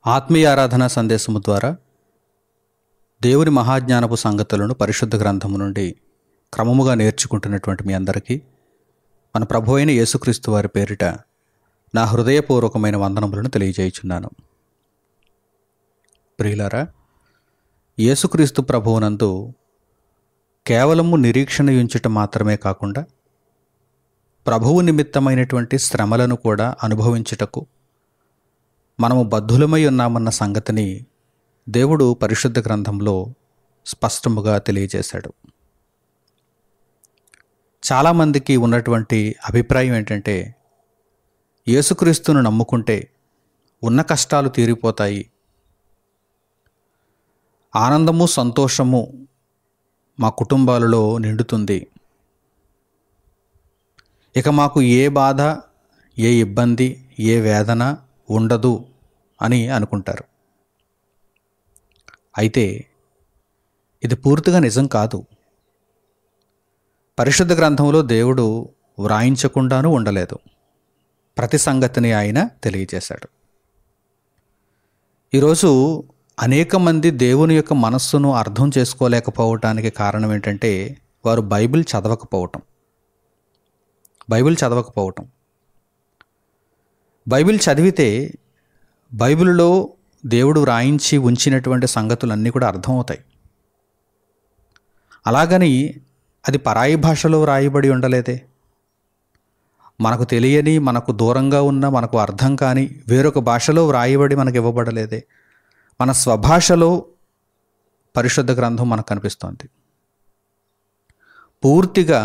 ఆత్మీయ ఆరాధన సందేశము ద్వారా దేవుని మహాజ్ఞానపు సంగతులను పరిశుద్ధ గ్రంథము నుండి క్రమముగా నేర్చుకుంటున్నటువంటి మీ అందరికీ మన ప్రభు అయిన యేసుక్రీస్తు వారి పేరిట నా హృదయపూర్వకమైన వందనములను తెలియజేయుచున్నాను. ప్రియులారా, యేసుక్రీస్తు ప్రభువునందు కేవలము నిరీక్షణ ఉంచటం మాత్రమే కాకుండా ప్రభువు నిమిత్తమైనటువంటి శ్రమలను కూడా అనుభవించుటకు మనము బద్ధులమై ఉన్నామన్న సంగతిని దేవుడు పరిశుద్ధ గ్రంథంలో స్పష్టముగా తెలియజేశాడు. చాలామందికి ఉన్నటువంటి అభిప్రాయం ఏంటంటే, యేసుక్రీస్తును నమ్ముకుంటే ఉన్న కష్టాలు తీరిపోతాయి, ఆనందము సంతోషము మా కుటుంబాలలో నిండుతుంది, ఇక మాకు ఏ బాధ, ఏ ఇబ్బంది, ఏ వేదన ఉండదు అని అనుకుంటారు. అయితే ఇది పూర్తిగా నిజం కాదు. పరిశుద్ధ గ్రంథంలో దేవుడు వ్రాయించకుండానూ ఉండలేదు. ప్రతి సంగతిని ఆయన తెలియజేశాడు. ఈరోజు అనేక మంది దేవుని యొక్క మనస్సును అర్థం చేసుకోలేకపోవటానికి కారణం ఏంటంటే, వారు బైబిల్ చదవకపోవటం. బైబిల్ చదివితే బైబిల్లో దేవుడు వ్రాయించి ఉంచినటువంటి సంగతులన్నీ కూడా అర్థమవుతాయి. అలాగని అది పరాయి భాషలో వ్రాయబడి ఉండలేదే. మనకు తెలియని, మనకు దూరంగా ఉన్న, మనకు అర్థం కాని వేరొక భాషలో వ్రాయబడి మనకు ఇవ్వబడలేదే. మన స్వభాషలో పరిశుద్ధ గ్రంథం మనకు కనిపిస్తోంది. పూర్తిగా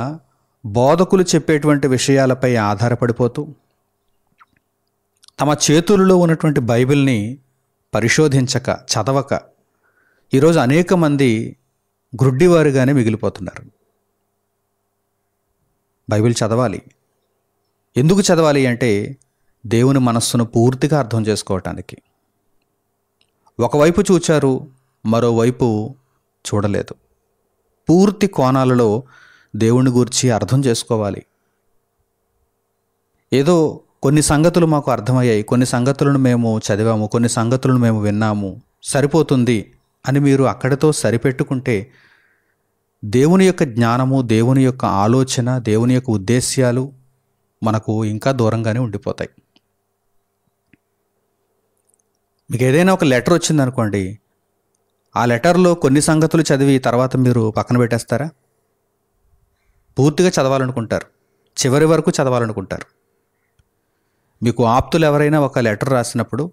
బోధకులు చెప్పేటువంటి విషయాలపై ఆధారపడిపోతూ తమ చేతులలో ఉన్నటువంటి బైబిల్ని పరిశోధించక, చదవక ఈరోజు అనేక మంది గ్రుడ్డివారుగానే మిగిలిపోతున్నారు. బైబిల్ చదవాలి. ఎందుకు చదవాలి అంటే, దేవుని మనస్సును పూర్తిగా అర్థం చేసుకోవటానికి. ఒకవైపు చూచారు, మరోవైపు చూడలేదు. పూర్తి కోణాలలో దేవుని గురించి అర్థం చేసుకోవాలి. ఏదో కొన్ని సంగతులు మాకు అర్థమయ్యాయి, కొన్ని సంగతులను మేము చదివాము, కొన్ని సంగతులను మేము విన్నాము, సరిపోతుంది అని మీరు అక్కడితో సరిపెట్టుకుంటే దేవుని యొక్క జ్ఞానము, దేవుని యొక్క ఆలోచన, దేవుని యొక్క ఉద్దేశ్యాలు మనకు ఇంకా దూరంగానే ఉండిపోతాయి. మీకు ఏదైనా ఒక లెటర్ వచ్చిందనుకోండి, ఆ లెటర్లో కొన్ని సంగతులు చదివి తర్వాత మీరు పక్కన పెట్టేస్తారా? పూర్తిగా చదవాలనుకుంటారు, చివరి వరకు చదవాలనుకుంటారు. మీకు ఆప్తులు ఎవరైనా ఒక లెటర్ రాసినప్పుడు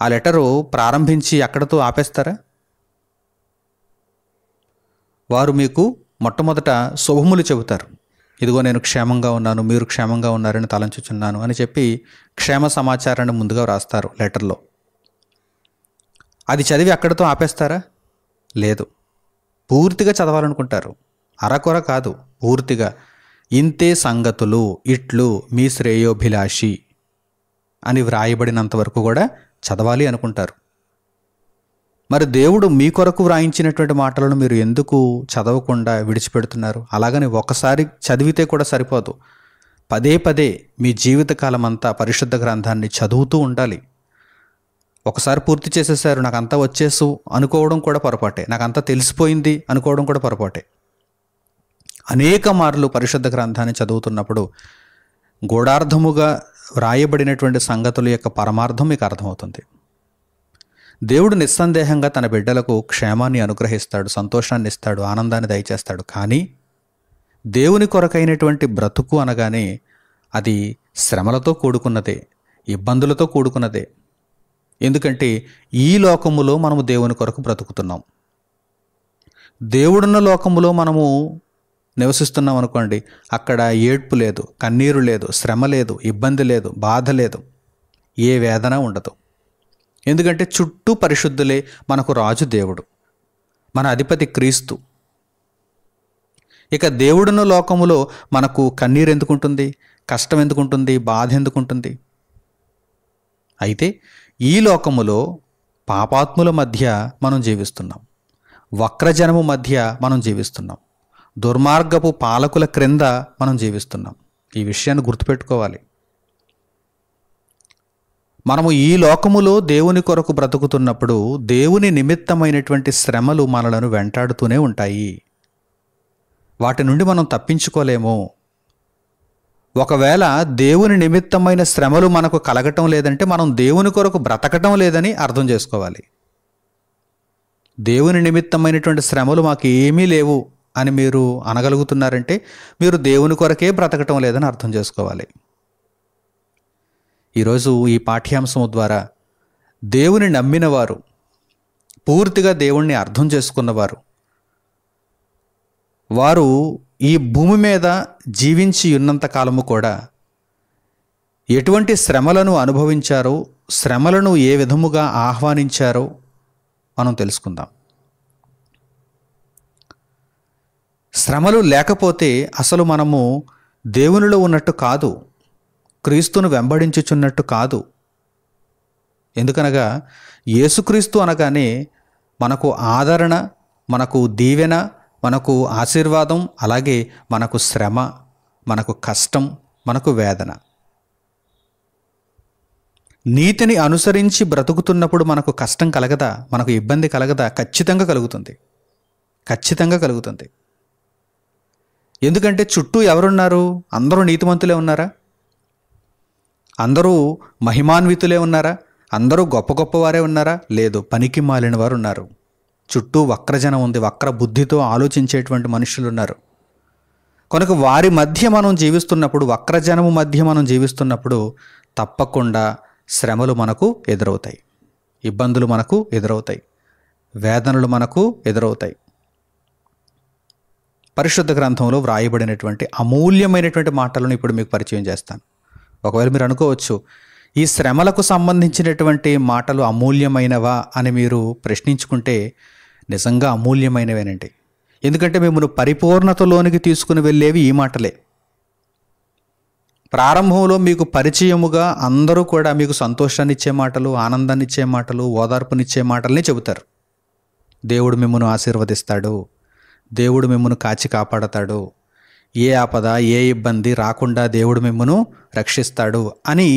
ఆ లెటరు ప్రారంభించి అక్కడతో ఆపేస్తారా? వారు మీకు మొట్టమొదట శుభములు చెబుతారు. ఇదిగో నేను క్షేమంగా ఉన్నాను, మీరు క్షేమంగా ఉన్నారని తలంచుచున్నాను అని చెప్పి క్షేమ సమాచారాన్ని ముందుగా రాస్తారు లెటర్లో. అది చదివి అక్కడతో ఆపేస్తారా? లేదు, పూర్తిగా చదవాలనుకుంటారు. అరకొర కాదు, పూర్తిగా. ఇంతే సంగతులు, ఇట్లు మీ శ్రేయోభిలాషి అని వ్రాయబడినంత వరకు కూడా చదవాలి అనుకుంటారు. మరి దేవుడు మీ కొరకు వ్రాయించినటువంటి మాటలను మీరు ఎందుకు చదవకుండా విడిచిపెడుతున్నారు? అలాగని ఒకసారి చదివితే కూడా సరిపోదు. పదే పదే మీ జీవితకాలం అంతా పరిశుద్ధ గ్రంథాన్ని చదువుతూ ఉండాలి. ఒకసారి పూర్తి చేసేసారు, నాకంతా వచ్చేసు అనుకోవడం కూడా పొరపాటే, నాకంతా తెలిసిపోయింది అనుకోవడం కూడా పొరపాటే. అనేక మార్లు పరిశుద్ధ గ్రంథాన్ని చదువుతున్నప్పుడు గూఢార్థముగా వ్రాయబడినటువంటి సంగతుల యొక్క పరమార్థం మీకు అర్థమవుతుంది. దేవుడు నిస్సందేహంగా తన బిడ్డలకు క్షేమాన్ని అనుగ్రహిస్తాడు, సంతోషాన్ని ఇస్తాడు, ఆనందాన్ని దయచేస్తాడు. కానీ దేవుని కొరకైనటువంటి బ్రతుకు అనగానే అది శ్రమలతో కూడుకున్నదే, ఇబ్బందులతో కూడుకున్నదే. ఎందుకంటే ఈ లోకములో మనము దేవుని కొరకు బ్రతుకుతున్నాం. దేవుడున్న లోకములో మనము నివసిస్తున్నాం అనుకోండి, అక్కడ ఏడ్పు లేదు, కన్నీరు లేదు, శ్రమ లేదు, ఇబ్బంది లేదు, బాధ లేదు, ఏ వేదన ఉండదు. ఎందుకంటే చుట్టూ పరిశుద్ధులే. మనకు రాజు దేవుడు, మన అధిపతి క్రీస్తు. ఇక దేవుడున్న లోకములో మనకు కన్నీరు ఎందుకుంటుంది, కష్టం ఎందుకుంటుంది, బాధ ఎందుకుంటుంది? అయితే ఈ లోకములో పాపాత్ముల మధ్య మనం జీవిస్తున్నాం, వక్రజనము మధ్య మనం జీవిస్తున్నాం, దుర్మార్గపు పాలకుల క్రింద మనం జీవిస్తున్నాం. ఈ విషయాన్ని గుర్తుపెట్టుకోవాలి. మనము ఈ లోకములో దేవుని కొరకు బ్రతుకుతున్నప్పుడు దేవుని నిమిత్తమైనటువంటి శ్రమలు మనలను వెంటాడుతూనే ఉంటాయి. వాటి నుండి మనం తప్పించుకోలేము. ఒకవేళ దేవుని నిమిత్తమైన శ్రమలు మనకు కలగటం లేదంటే మనం దేవుని కొరకు బ్రతకటం లేదని అర్థం చేసుకోవాలి. దేవుని నిమిత్తమైనటువంటి శ్రమలు మాకు ఏమీ లేవు అని మీరు అనగలుగుతున్నారంటే మీరు దేవుని కొరకే బ్రతకటం లేదని అర్థం చేసుకోవాలి. ఈరోజు ఈ పాఠ్యాంశం ద్వారా దేవుని నమ్మిన వారు, పూర్తిగా దేవుణ్ణి అర్థం చేసుకున్నవారు, వారు ఈ భూమి మీద జీవించి ఉన్నంత కాలము కూడా ఎటువంటి శ్రమలను అనుభవించారో, శ్రమలను ఏ విధముగా ఆహ్వానించారో మనం తెలుసుకుందాం. శ్రమలు లేకపోతే అసలు మనము దేవునిలో ఉన్నట్టు కాదు, క్రీస్తును వెంబడించుచున్నట్టు కాదు. ఎందుకనగా యేసుక్రీస్తు అనగానే మనకు ఆదరణ, మనకు దీవెన, మనకు ఆశీర్వాదం, అలాగే మనకు శ్రమ, మనకు కష్టం, మనకు వేదన. నీతిని అనుసరించి బ్రతుకుతున్నప్పుడు మనకు కష్టం కలగదా? మనకు ఇబ్బంది కలగదా? ఖచ్చితంగా కలుగుతుంది. ఖచ్చితంగా కలుగుతుంది. ఎందుకంటే చుట్టూ ఎవరున్నారు? అందరూ నీతిమంతులే ఉన్నారా? అందరూ మహిమాన్వితులే ఉన్నారా? అందరూ గొప్ప గొప్పవారే ఉన్నారా? లేదు, పనికి మాలిన వారు ఉన్నారు. చుట్టూ వక్రజనం ఉంది, వక్ర బుద్ధితో ఆలోచించేటువంటి మనుషులు ఉన్నారు. కనుక వారి మధ్య మనం జీవిస్తున్నప్పుడు, వక్రజనము మధ్య మనం జీవిస్తున్నప్పుడు తప్పకుండా శ్రమలు మనకు ఎదురవుతాయి, ఇబ్బందులు మనకు ఎదురవుతాయి, వేదనలు మనకు ఎదురవుతాయి. పరిశుద్ధ గ్రంథంలో వ్రాయబడినటువంటి అమూల్యమైనటువంటి మాటలను ఇప్పుడు మీకు పరిచయం చేస్తాను. ఒకవేళ మీరు అనుకోవచ్చు, ఈ శ్రమలకు సంబంధించినటువంటి మాటలు అమూల్యమైనవా అని మీరు ప్రశ్నించుకుంటే నిజంగా అమూల్యమైనవేనండి. ఎందుకంటే మిమ్మల్ని పరిపూర్ణతలోనికి తీసుకుని వెళ్ళేవి ఈ మాటలే. ప్రారంభంలో మీకు పరిచయముగా అందరూ కూడా మీకు సంతోషాన్ని ఇచ్చే మాటలు, ఆనందాన్ని ఇచ్చే మాటలు, ఓదార్పునిచ్చే మాటల్ని చెబుతారు. దేవుడు మిమ్మల్ని ఆశీర్వదిస్తాడు, దేవుడు మిమ్మల్ని కాచి కాపాడతాడు, ఏ ఆపద ఏ ఇబ్బంది రాకుండా దేవుడు మిమ్మల్ని రక్షిస్తాడు అని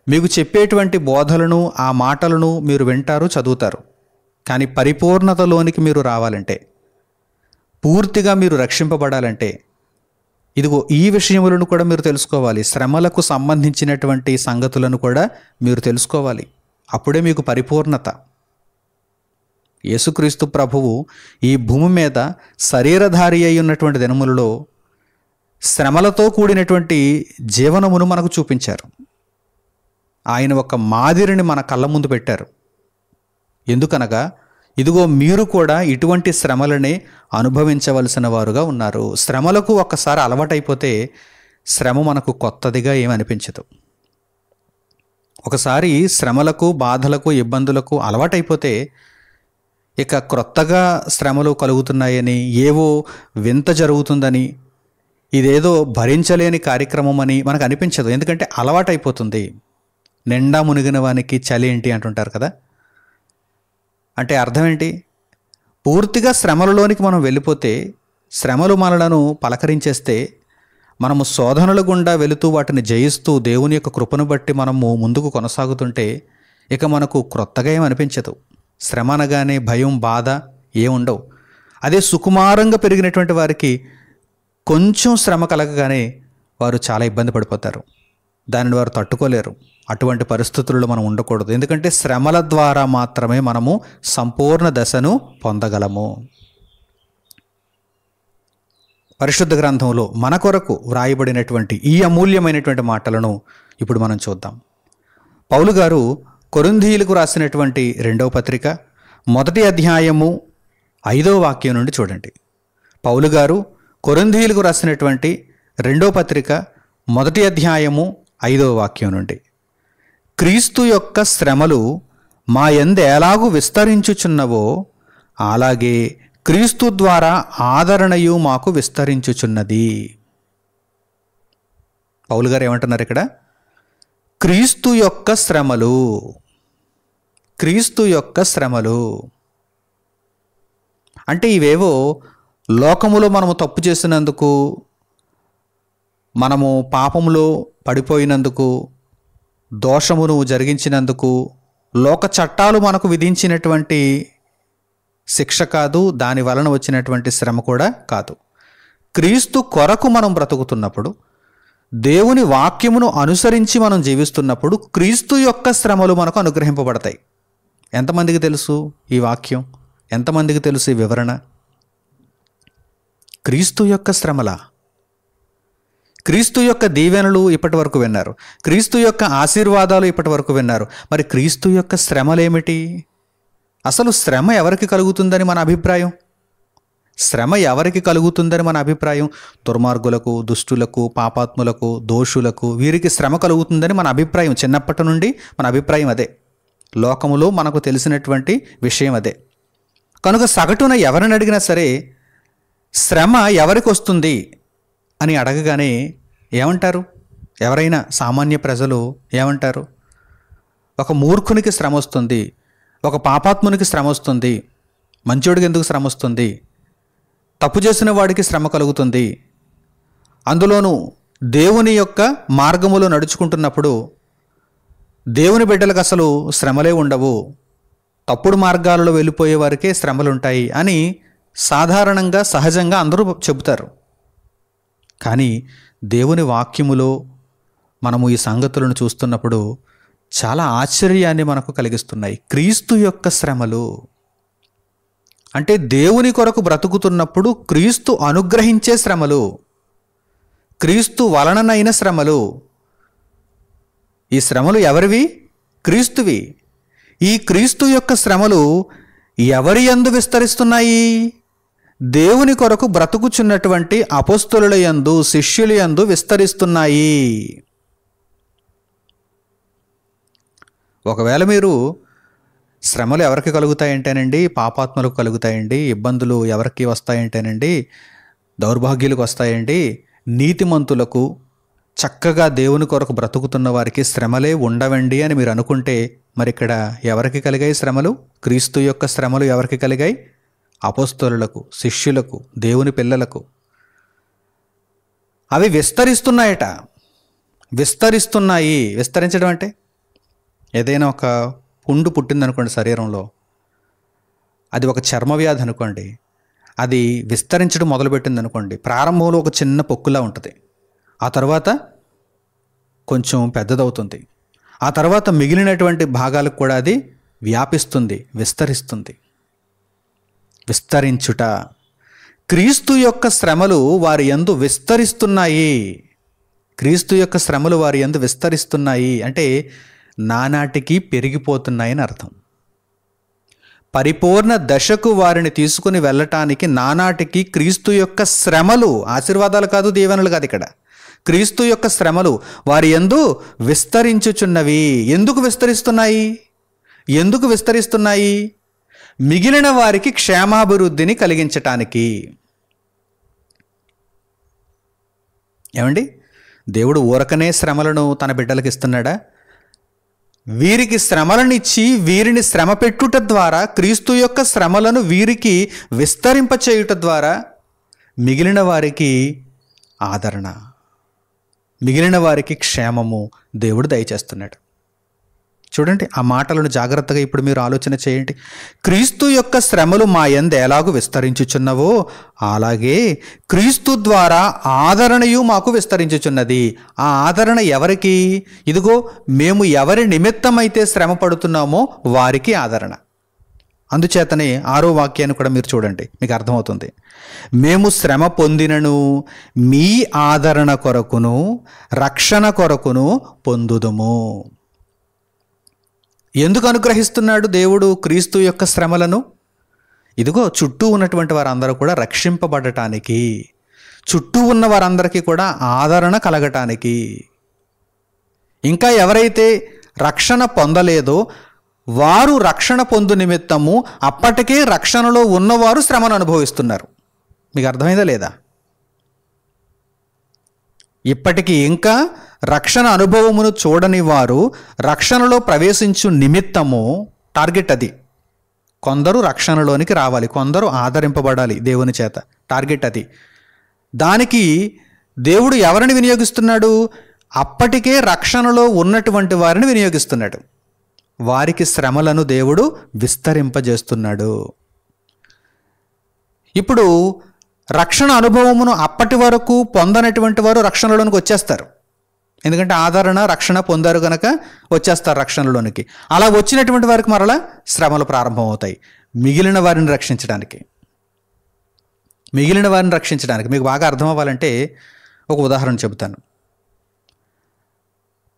మీకు చెప్పేటువంటి బోధలను, ఆ మాటలను మీరు వింటారు, చదువుతారు. కానీ పరిపూర్ణతలోనికి మీరు రావాలంటే, పూర్తిగా మీరు రక్షింపబడాలంటే, ఇదిగో ఈ విషయములను కూడా మీరు తెలుసుకోవాలి. శ్రమలకు సంబంధించినటువంటి సంగతులను కూడా మీరు తెలుసుకోవాలి. అప్పుడే మీకు పరిపూర్ణత. యేసుక్రీస్తు ప్రభువు ఈ భూమి మీద శరీరధారి అయి ఉన్నటువంటి దినములలో శ్రమలతో కూడినటువంటి జీవనమును మనకు చూపించారు. ఆయన ఒక మాదిరిని మన కళ్ళ ముందు పెట్టారు. ఎందుకనగా ఇదిగో మీరు కూడా ఇటువంటి శ్రమలనే అనుభవించవలసిన వారుగా ఉన్నారు. శ్రమలకు ఒక్కసారి అలవాటైపోతే శ్రమ మనకు కొత్తదిగా ఏమనిపించదు. ఒకసారి శ్రమలకు, బాధలకు, ఇబ్బందులకు అలవాటైపోతే ఇక క్రొత్తగా శ్రమలు కలుగుతున్నాయని, ఏవో వింత జరుగుతుందని, ఇదేదో భరించలేని కార్యక్రమం అని మనకు అనిపించదు. ఎందుకంటే అలవాటైపోతుంది. నిండా మునిగిన వానికి చలి ఏంటి అంటుంటారు కదా. అంటే అర్థం ఏంటి? పూర్తిగా శ్రమలలోనికి మనం వెళ్ళిపోతే, శ్రమలు మనలను పలకరించేస్తే, మనము శోధనల గుండా వెళుతూ వాటిని జయిస్తూ దేవుని యొక్క కృపను బట్టి మనము ముందుకు కొనసాగుతుంటే ఇక మనకు క్రొత్తగా ఏమనిపించదు. శ్రమ అనగానే భయం, బాధ ఏముండవు. అదే సుకుమారంగా పెరిగినటువంటి వారికి కొంచెం శ్రమ కలగగానే వారు చాలా ఇబ్బంది పడిపోతారు. దానిని వారు తట్టుకోలేరు. అటువంటి పరిస్థితుల్లో మనం ఉండకూడదు. ఎందుకంటే శ్రమల ద్వారా మాత్రమే మనము సంపూర్ణ దశను పొందగలము. పరిశుద్ధ గ్రంథంలో మన కొరకు వ్రాయబడినటువంటి ఈ అమూల్యమైనటువంటి మాటలను ఇప్పుడు మనం చూద్దాం. పౌలు గారు కొరింథీయులకు రాసినటువంటి 2వ పత్రిక 1వ అధ్యాయము 5వ వాక్యం నుండి చూడండి. పౌలు గారు కొరింథీయులకు రాసినటువంటి 2వ పత్రిక 1వ అధ్యాయము 5వ వాక్యం నుండి, క్రీస్తు యొక్క శ్రమలు మా యందు ఎలాగూ విస్తరించుచున్నవో అలాగే క్రీస్తు ద్వారా ఆదరణయు మాకు విస్తరించుచున్నది. పౌలు గారు ఏమంటున్నారు ఇక్కడ? క్రీస్తు యొక్క శ్రమలు, క్రీస్తు యొక్క శ్రమలు అంటే ఇవేవో లోకములో మనము తప్పు చేసినందుకు, మనము పాపములో పడిపోయినందుకు, దోషమును జరిగించినందుకు లోక చట్టాలు మనకు విధించినటువంటి శిక్ష కాదు, దాని వలన వచ్చినటువంటి శ్రమ కూడా కాదు. క్రీస్తు కొరకు మనం బ్రతుకుతున్నప్పుడు, దేవుని వాక్యమును అనుసరించి మనం జీవిస్తున్నప్పుడు క్రీస్తు యొక్క శ్రమలు మనకు అనుగ్రహింపబడతాయి. ఎంతమందికి తెలుసు ఈ వాక్యం? ఎంతమందికి తెలుసు ఈ వివరణ? క్రీస్తు యొక్క శ్రమల, క్రీస్తు యొక్క దీవెనలు ఇప్పటి వరకు విన్నారు, క్రీస్తు యొక్క ఆశీర్వాదాలు ఇప్పటి వరకు విన్నారు. మరి క్రీస్తు యొక్క శ్రమలేమిటి? అసలు శ్రమ ఎవరికి కలుగుతుందని మన అభిప్రాయం? శ్రమ ఎవరికి కలుగుతుందని మన అభిప్రాయం? దుర్మార్గులకు, దుష్టులకు, పాపాత్ములకు, దోషులకు, వీరికి శ్రమ కలుగుతుందని మన అభిప్రాయం. చిన్నప్పటి నుండి మన అభిప్రాయం అదే. లోకములో మనకు తెలిసినటువంటి విషయం అదే. కనుక సగటున ఎవరిని అడిగినా సరే శ్రమ ఎవరికి వస్తుంది అని అడగగానే ఏమంటారు? ఎవరైనా సామాన్య ప్రజలు ఏమంటారు? ఒక మూర్ఖునికి శ్రమ వస్తుంది, ఒక పాపాత్మునికి శ్రమ వస్తుంది, మంచోడికి ఎందుకు శ్రమ వస్తుంది, తప్పు చేసిన వాడికి శ్రమ కలుగుతుంది. అందులోనూ దేవుని యొక్క మార్గములో నడుచుకుంటున్నప్పుడు దేవుని బిడ్డలకు అసలు శ్రమలే ఉండవు, తప్పుడు మార్గాలలో వెళ్ళిపోయే వారికే శ్రమలుంటాయి అని సాధారణంగా సహజంగా అందరూ చెబుతారు. కానీ దేవుని వాక్యములో మనము ఈ సంగతులను చూస్తున్నప్పుడు చాలా ఆశ్చర్యాన్ని మనకు కలిగిస్తున్నాయి. క్రీస్తు యొక్క శ్రమలు అంటే దేవుని కొరకు బ్రతుకుతున్నప్పుడు క్రీస్తు అనుగ్రహించే శ్రమలు, క్రీస్తు వలననైన శ్రమలు. ఈ శ్రమలు ఎవరివి? క్రీస్తువి. ఈ క్రీస్తు యొక్క శ్రమలు ఎవరి యందు విస్తరిస్తున్నాయి? దేవుని కొరకు బ్రతుకుచున్నటువంటి అపోస్తలుల యందు, శిష్యుల యందు విస్తరిస్తున్నాయి. ఒకవేళ మీరు శ్రమలు ఎవరికి కలుగుతాయంటేనండి, పాపాత్మలకు కలుగుతాయండి, ఇబ్బందులు ఎవరికి వస్తాయంటేనండి, దౌర్భాగ్యులకు వస్తాయండి, నీతిమంతులకు, చక్కగా దేవుని కొరకు బ్రతుకుతున్న వారికి శ్రమలే ఉండవండి అని మీరు అనుకుంటే మరి ఇక్కడ ఎవరికి కలిగాయి శ్రమలు? క్రీస్తు యొక్క శ్రమలు ఎవరికి కలిగాయి? అపోస్తలులకు, శిష్యులకు, దేవుని పిల్లలకు. అవి విస్తరిస్తున్నాయట. విస్తరిస్తున్నాయి. విస్తరించడం అంటే ఏదైనా ఒక పుండు పుట్టిందనుకోండి శరీరంలో, అది ఒక చర్మవ్యాధి అనుకోండి, అది విస్తరించడం మొదలుపెట్టింది అనుకోండి. ప్రారంభంలో ఒక చిన్న పొక్కులా ఉంటుంది, ఆ తర్వాత కొంచెం పెద్దదవుతుంది, ఆ తర్వాత మిగిలినటువంటి భాగాలకు కూడా అది వ్యాపిస్తుంది, విస్తరిస్తుంది. విస్తరించుట. క్రీస్తు యొక్క శ్రమలు వారి యందు విస్తరిస్తున్నాయి. క్రీస్తు యొక్క శ్రమలు వారి యందు విస్తరిస్తున్నాయి అంటే నానాటికి పెరిగిపోతున్నాయని అర్థం. పరిపూర్ణ దశకు వారిని తీసుకుని వెళ్ళటానికి నానాటికి క్రీస్తు యొక్క శ్రమలు, ఆశీర్వాదాలు కాదు, దీవెనలు కాదు, ఇక్కడ క్రీస్తు యొక్క శ్రమలు వారి యందు విస్తరించుచున్నవి. ఎందుకు విస్తరిస్తున్నాయి? ఎందుకు విస్తరిస్తున్నాయి? మిగిలిన వారికి క్షేమాభివృద్ధిని కలిగించటానికి. ఏమండి, దేవుడు ఊరకనే శ్రమలను తన బిడ్డలకు ఇస్తున్నాడా? వీరికి శ్రమలనిచ్చి వీరిని శ్రమ పెట్టుట ద్వారా, క్రీస్తు యొక్క శ్రమలను వీరికి విస్తరింపచేయుట ద్వారా మిగిలిన వారికి ఆదరణ, మిగిలిన వారికి క్షేమము దేవుడు దయచేస్తున్నాడు. చూడండి, ఆ మాటలను జాగ్రత్తగా ఇప్పుడు మీరు ఆలోచన చేయండి. క్రీస్తు యొక్క శ్రమలు మా యందు ఎలాగూ విస్తరించుచున్నవో అలాగే క్రీస్తు ద్వారా ఆదరణయు మాకు విస్తరించుచున్నది. ఆ ఆదరణ ఎవరికి? ఇదిగో మేము ఎవరి నిమిత్తమైతే శ్రమ పడుతున్నామో వారికి ఆదరణ. అందుచేతనే 6వ వాక్యాన్ని కూడా మీరు చూడండి, మీకు అర్థమవుతుంది. మేము శ్రమ పొందినను మీ ఆదరణ కొరకును రక్షణ కొరకును పొందుదుము. ఎందుకు అనుగ్రహిస్తున్నాడు దేవుడు క్రీస్తు యొక్క శ్రమలను? ఇదిగో చుట్టూ ఉన్నటువంటి వారందరూ కూడా రక్షింపబడటానికి, చుట్టూ ఉన్న వారందరికీ కూడా ఆదరణ కలగటానికి. ఇంకా ఎవరైతే రక్షణ పొందలేదో వారు రక్షణ పొందు నిమిత్తము అప్పటికే రక్షణలో ఉన్నవారు శ్రమను అనుభవిస్తున్నారు. మీకు అర్థమైందా లేదా? ఇప్పటికీ ఇంకా రక్షణ అనుభవమును చూడని వారు రక్షణలో ప్రవేశించు నిమిత్తము టార్గెట్ అది. కొందరు రక్షణలోనికి రావాలి, కొందరు ఆదరింపబడాలి దేవుని చేత. టార్గెట్ అది. దానికి దేవుడు ఎవరిని వినియోగిస్తున్నాడు? అప్పటికే రక్షణలో ఉన్నటువంటి వారిని వినియోగిస్తున్నాడు. వారికి శ్రమలను దేవుడు విస్తరింపజేస్తున్నాడు. ఇప్పుడు రక్షణ అనుభవమును అప్పటి వరకు పొందనటువంటి వారు రక్షణలోనికి వచ్చేస్తారు. ఎందుకంటే ఆదరణ, రక్షణ పొందారు కనుక వచ్చేస్తారు రక్షణలోనికి. అలా వచ్చినటువంటి వారికి మరలా శ్రమలు ప్రారంభమవుతాయి. మిగిలిన వారిని రక్షించడానికి మీకు బాగా అర్థం అవ్వాలంటే ఒక ఉదాహరణ చెబుతాను.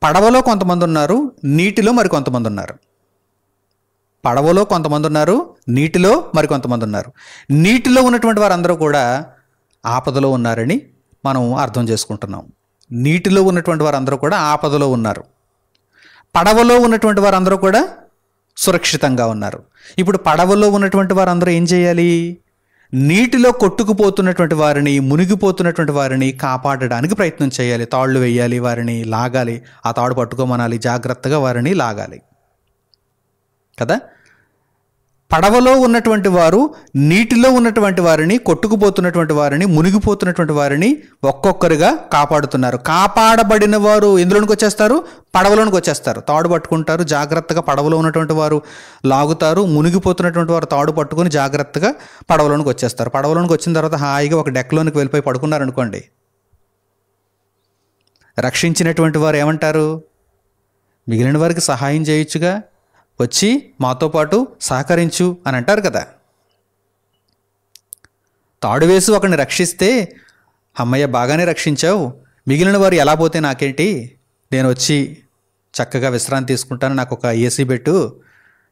పడవలో కొంతమంది ఉన్నారు, నీటిలో మరికొంతమంది ఉన్నారు. పడవలో కొంతమంది ఉన్నారు, నీటిలో మరికొంతమంది ఉన్నారు. నీటిలో ఉన్నటువంటి వారందరూ కూడా ఆపదలో ఉన్నారని మనం అర్థం చేసుకుంటున్నాం. నీటిలో ఉన్నటువంటి వారందరూ కూడా ఆపదలో ఉన్నారు. పడవలో ఉన్నటువంటి వారందరూ కూడా సురక్షితంగా ఉన్నారు. ఇప్పుడు పడవలో ఉన్నటువంటి వారందరూ ఏం చేయాలి? నీటిలో కొట్టుకుపోతున్నటువంటి వారిని, మునిగిపోతున్నటువంటి వారిని కాపాడడానికి ప్రయత్నం చేయాలి. తాళ్ళు వేయాలి, వారిని లాగాలి, ఆ తాడు పట్టుకోమనాలి, జాగ్రత్తగా వారిని లాగాలి కదా. పడవలో ఉన్నటువంటి వారు నీటిలో ఉన్నటువంటి వారిని, కొట్టుకుపోతున్నటువంటి వారిని, మునిగిపోతున్నటువంటి వారిని ఒక్కొక్కరుగా కాపాడుతున్నారు. కాపాడబడిన వారు ఎందులోనికి వచ్చేస్తారు? పడవలోనికి వచ్చేస్తారు. తాడు పట్టుకుంటారు, జాగ్రత్తగా పడవలో ఉన్నటువంటి వారు లాగుతారు. మునిగిపోతున్నటువంటి వారు తాడు పట్టుకొని జాగ్రత్తగా పడవలోనికి వచ్చేస్తారు. పడవలోనికి వచ్చిన తర్వాత హాయిగా ఒక డెక్లోనికి వెళ్ళిపోయి పడుకున్నారనుకోండి, రక్షించినటువంటి వారు ఏమంటారు? మిగిలిన వారికి సహాయం చేయొచ్చుగా, వచ్చి మాతో పాటు సహకరించు అని అంటారు కదా. తాడు వేసి ఒకరిని రక్షిస్తే, అమ్మయ్య బాగానే రక్షించావు, మిగిలిన వారు ఎలా పోతే నాకేంటి, నేను వచ్చి చక్కగా విశ్రాంతి తీసుకుంటాను, నాకు ఒక ఏసీ పెట్టు,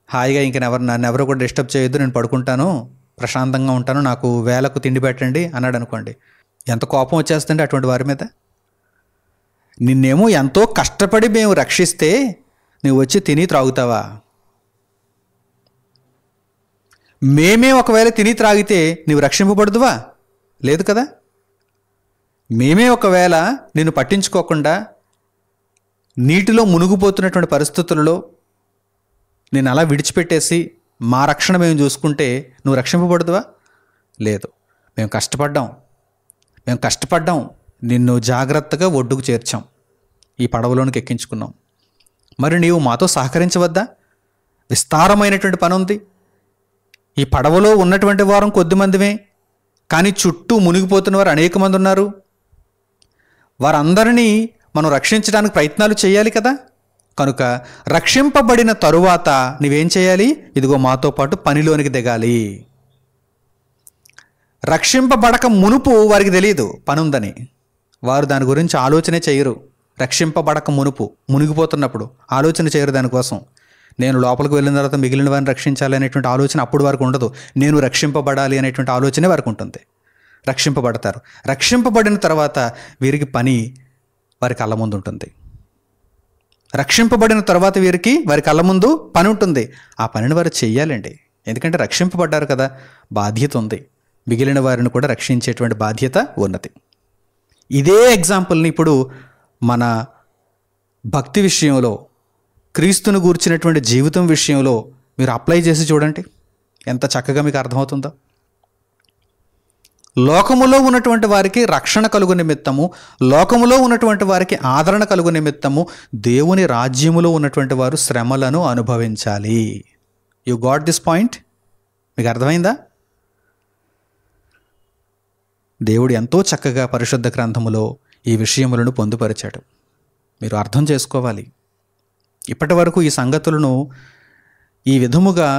హాయిగా నన్ను ఎవరు కూడా డిస్టర్బ్ చేయొద్దు, నేను పడుకుంటాను, ప్రశాంతంగా ఉంటాను, నాకు వేళకు తిండి పెట్టండి అన్నాడు అనుకోండి. ఎంత కోపం వచ్చేస్తుంటే అటువంటి వారి మీద. నిన్నేమో ఎంతో కష్టపడి మేము రక్షిస్తే నువ్వు వచ్చి తిని త్రాగుతావా? మేమే ఒకవేళ తిని త్రాగితే నువ్వు రక్షింపబడదువా? లేదు కదా. మేమే ఒకవేళ నిన్ను పట్టించుకోకుండా నీటిలో మునిగిపోతున్నటువంటి పరిస్థితులలో నేను అలా విడిచిపెట్టేసి మా రక్షణ మేము చూసుకుంటే నువ్వు రక్షింపబడదువా? లేదు. మేము కష్టపడ్డాం, నిన్ను జాగ్రత్తగా ఒడ్డుకు చేర్చాం, ఈ పడవలోనికి ఎక్కించుకున్నాం. మరి నీవు మాతో సహకరించవద్దా? విస్తారమైనటువంటి పని ఉంది. ఈ పడవలో ఉన్నటువంటి వారం కొద్దిమందిమే, కానీ చుట్టూ మునిగిపోతున్న వారు అనేక మంది ఉన్నారు. వారందరినీ మనం రక్షించడానికి ప్రయత్నాలు చేయాలి కదా. కనుక రక్షింపబడిన తరువాత నీవేం చేయాలి? ఇదిగో మాతో పాటు పనిలోనికి దిగాలి. రక్షింపబడక మునుపు వారికి తెలియదు పని ఉందని, వారు దాని గురించి ఆలోచనే చేయరు. రక్షింపబడక మునుపు, మునిగిపోతున్నప్పుడు ఆలోచన చేయరు దానికోసం. నేను లోపలికి వెళ్ళిన తర్వాత మిగిలిన వారిని రక్షించాలి అనేటువంటి ఆలోచన అప్పుడు వారికి ఉండదు. నేను రక్షింపబడాలి అనేటువంటి ఆలోచనే వారికి ఉంటుంది. రక్షింపబడతారు. రక్షింపబడిన తర్వాత వీరికి పని వారి కళ్ళ ముందు ఉంటుంది. రక్షింపబడిన తర్వాత వారి కళ్ళ ముందు పని ఉంటుంది. ఆ పనిని వారు చెయ్యాలండి. ఎందుకంటే రక్షింపబడ్డారు కదా, బాధ్యత ఉంది. మిగిలిన వారిని కూడా రక్షించేటువంటి బాధ్యత ఉన్నది. ఇదే ఎగ్జాంపుల్ని ఇప్పుడు మన భక్తి విషయంలో, క్రీస్తును గూర్చినటువంటి జీవితం విషయంలో మీరు అప్లై చేసి చూడండి, ఎంత చక్కగా మీకు అర్థమవుతుందో. లోకములో ఉన్నటువంటి వారికి రక్షణ కలుగు నిమిత్తము, లోకములో ఉన్నటువంటి వారికి ఆదరణ కలుగు నిమిత్తము దేవుని రాజ్యములో ఉన్నటువంటి వారు శ్రమలను అనుభవించాలి. You got this point? మీకు అర్థమైందా? దేవుడు ఎంతో చక్కగా పరిశుద్ధ గ్రంథములో ఈ విషయములను పొందుపరిచాడు. మీరు అర్థం చేసుకోవాలి. ఇప్పటి వరకు ఈ సంగతులను ఈ విధముగా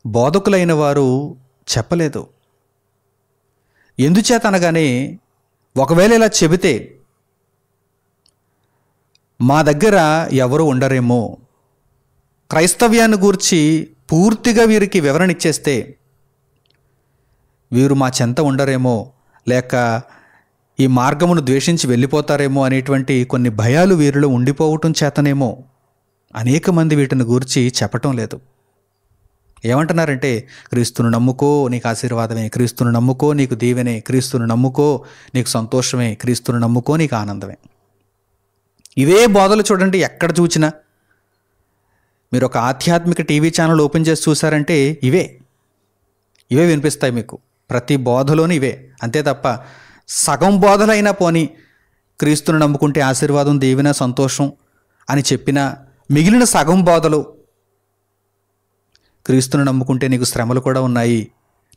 బోధకులైన వారు చెప్పలేదు. ఎందుచేత అనగానే, ఒకవేళ ఇలా చెబితే మా దగ్గర ఎవరు ఉండరేమో, క్రైస్తవ్యాన్ని గూర్చి పూర్తిగా వీరికి వివరణ ఇచ్చేస్తే వీరు మా చెంత ఉండరేమో, లేక ఈ మార్గమును ద్వేషించి వెళ్ళిపోతారేమో అనేటువంటి కొన్ని భయాలు వీరిలో ఉండిపోవటం చేతనేమో అనేక మంది వీటిని గూర్చి చెప్పటం లేదు. ఏమంటున్నారంటే, క్రీస్తును నమ్ముకో నీకు ఆశీర్వాదమే, క్రీస్తును నమ్ముకో నీకు దీవెనే, క్రీస్తును నమ్ముకో నీకు సంతోషమే, క్రీస్తును నమ్ముకో నీకు ఆనందమే. ఇవే బోధలు చూడండి ఎక్కడ చూసినా. మీరు ఒక ఆధ్యాత్మిక టీవీ ఛానల్ ఓపెన్ చేసి చూసారంటే ఇవే వినిపిస్తాయి మీకు. ప్రతి బోధలోని ఇవే. అంతే తప్ప సగం బోధలైనా పోని క్రీస్తుని నమ్ముకుంటే ఆశీర్వాదం, దీవెన, సంతోషం అని చెప్పిన మిగిలిన సగం బోధలు, క్రీస్తుని నమ్ముకుంటే నీకు శ్రమలు కూడా ఉన్నాయి,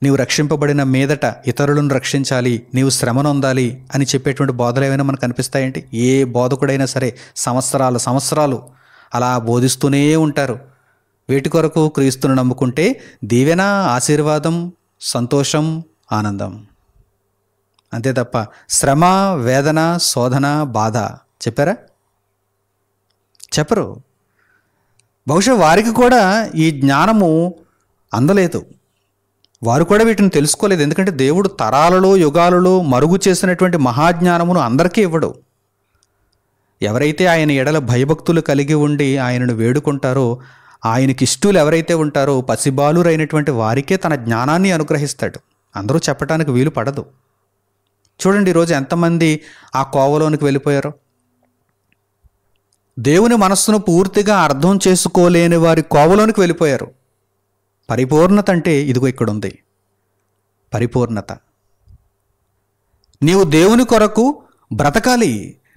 నీవు రక్షింపబడిన మీదట ఇతరులను రక్షించాలి, నీవు శ్రమ నొందాలి అని చెప్పేటువంటి బోధలు ఏమైనా మనకు కనిపిస్తాయంటే? ఏ బోధకుడైనా సరే సంవత్సరాలు అలా బోధిస్తూనే ఉంటారు. వేటి కొరకు? క్రీస్తుని నమ్ముకుంటే దీవెన, ఆశీర్వాదం, సంతోషం, ఆనందం. అంతే తప్ప శ్రమ, వేదన, శోధన, బాధ చెప్పారా? చెప్పరు. బహుశా వారికి కూడా ఈ జ్ఞానము అందలేదు, వారు కూడా వీటిని తెలుసుకోలేదు. ఎందుకంటే దేవుడు తరాలలో యుగాలలో మరుగు చేసినటువంటి మహాజ్ఞానమును అందరికీ ఇవ్వడు. ఎవరైతే ఆయన ఎడల భయభక్తులు కలిగి ఉండి ఆయనను వేడుకుంటారో, ఆయనకి ఇష్టలు ఎవరైతే ఉంటారో పసిబాలురైనటువంటి వారికే తన జ్ఞానాన్ని అనుగ్రహిస్తాడు. అందరూ చెప్పడానికి వీలు పడదు. చూడండి ఈరోజు ఎంతమంది ఆ కోవలోనికి వెళ్ళిపోయారో. దేవుని మనస్సును పూర్తిగా అర్థం చేసుకోలేని వారి కోవలోనికి వెళ్ళిపోయారు. పరిపూర్ణత అంటే ఇదిగో ఇక్కడ ఉంది. పరిపూర్ణత. నీవు దేవుని కొరకు బ్రతకాలి,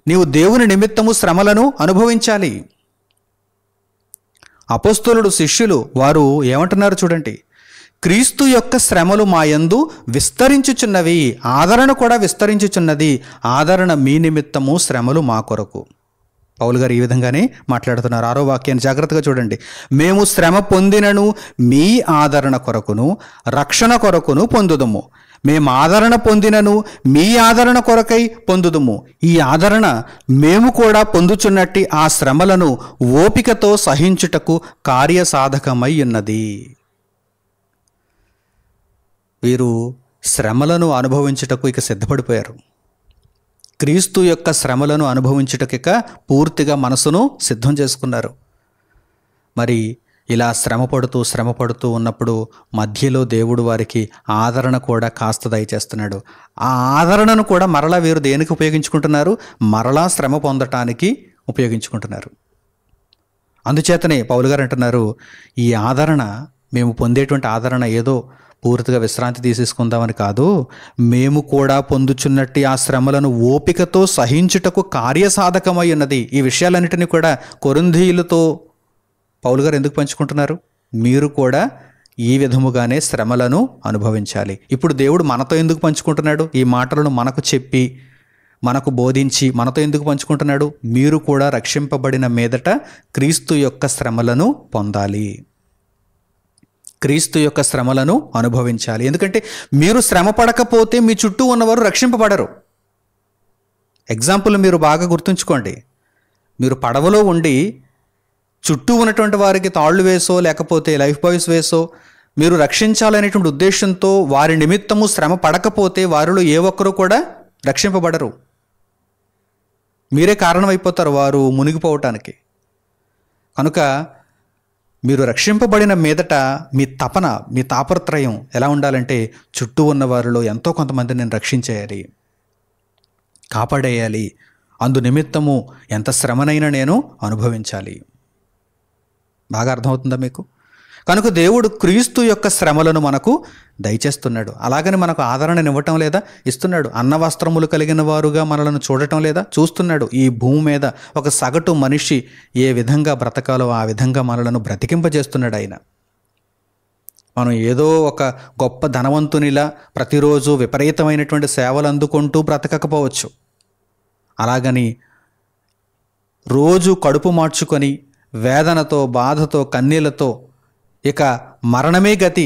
నీవు దేవుని నిమిత్తము శ్రమలను అనుభవించాలి. అపోస్తలుడు, శిష్యులు వారు ఏమంటున్నారు చూడండి, క్రీస్తు యొక్క శ్రమలు మా యందు విస్తరించుచున్నవి, ఆదరణ కూడా విస్తరించుచున్నది, ఆదరణ మీ నిమిత్తము, శ్రమలు మా కొరకు. పౌలు గారు ఈ విధంగానే మాట్లాడుతున్నారు. 6వ వాక్యాన్ని జాగ్రత్తగా చూడండి. మేము శ్రమ పొందినను మీ ఆదరణ కొరకును రక్షణ కొరకును పొందుదుము. మేము ఆదరణ పొందినను మీ ఆదరణ కొరకై పొందుదుము. ఈ ఆదరణ మేము కూడా పొందుచున్నట్టి ఆ శ్రమలను ఓపికతో సహించుటకు కార్యసాధకమై ఉన్నది. వీరు శ్రమలను అనుభవించుటకు ఇక సిద్ధపడిపోయారు. క్రీస్తు యొక్క శ్రమలను అనుభవించుటకిక పూర్తిగా మనసును సిద్ధం చేసుకున్నారు. మరి ఇలా శ్రమపడుతూ ఉన్నప్పుడు మధ్యలో దేవుడు వారికి ఆదరణ కూడా కాస్త దయచేస్తున్నాడు. ఆ ఆదరణను కూడా మరలా వీరు దేనికి ఉపయోగించుకుంటున్నారు? మరలా శ్రమ పొందటానికి ఉపయోగించుకుంటున్నారు. అందుచేతనే పౌలు గారు అంటున్నారు, ఈ ఆదరణ, మేము పొందేటువంటి ఆదరణ ఏదో పూర్తిగా విశ్రాంతి తీసేసుకుందామని కాదు, మేము కూడా పొందుచున్నట్టు ఆ శ్రమలను ఓపికతో సహించుటకు కార్యసాధకమై ఉన్నది. ఈ విషయాలన్నిటినీ కూడా కొరింథీయులతో పౌలు గారు ఎందుకు పంచుకుంటున్నారు? మీరు కూడా ఈ విధముగానే శ్రమలను అనుభవించాలి. ఇప్పుడు దేవుడు మనతో ఎందుకు పంచుకుంటున్నాడు? ఈ మాటలను మనకు చెప్పి, మనకు బోధించి మనతో ఎందుకు పంచుకుంటున్నాడు? మీరు కూడా రక్షింపబడిన మీదట క్రీస్తు యొక్క శ్రమలను పొందాలి, క్రీస్తు యొక్క శ్రమలను అనుభవించాలి. ఎందుకంటే మీరు శ్రమ పడకపోతే మీ చుట్టూ ఉన్నవారు రక్షింపబడరు. ఎగ్జాంపుల్ మీరు బాగా గుర్తుంచుకోండి. మీరు పడవలో ఉండి చుట్టూ ఉన్నటువంటి వారికి తాళ్ళు వేసో లేకపోతే లైఫ్ బాయ్స్ వేసో మీరు రక్షించాలనేటువంటి ఉద్దేశంతో వారి నిమిత్తము శ్రమ పడకపోతే వారిలో ఏ ఒక్కరూ కూడా రక్షింపబడరు. మీరే కారణమైపోతారు వారు మునిగిపోవటానికి. కనుక మీరు రక్షింపబడిన మీదట మీ తపన, మీ తాపత్రయం ఎలా ఉండాలంటే చుట్టూ ఉన్న వారిలో ఎంతో కొంతమంది నేను రక్షించేయాలి, కాపాడేయాలి, అందు నిమిత్తము ఎంత శ్రమనైనా నేను అనుభవించాలి. బాగా అర్థమవుతుందా మీకు? కనుక దేవుడు క్రీస్తు యొక్క శ్రమలను మనకు దయచేస్తున్నాడు. అలాగని మనకు ఆదరణను ఇవ్వటం లేదా? ఇస్తున్నాడు. అన్న వస్త్రములు కలిగిన వారుగా మనలను చూడటం లేదా? చూస్తున్నాడు. ఈ భూమి మీద ఒక సగటు మనిషి ఏ విధంగా బ్రతకాలో ఆ విధంగా మనలను బ్రతికింపజేస్తున్నాడు ఆయన. మనం ఏదో ఒక గొప్ప ధనవంతునిలా ప్రతిరోజు విపరీతమైనటువంటి సేవలు అందుకుంటూ బ్రతకకపోవచ్చు. అలాగని రోజు కడుపు మార్చుకొని వేదనతో, బాధతో, కన్నీళ్లతో ఇక మరణమే గతి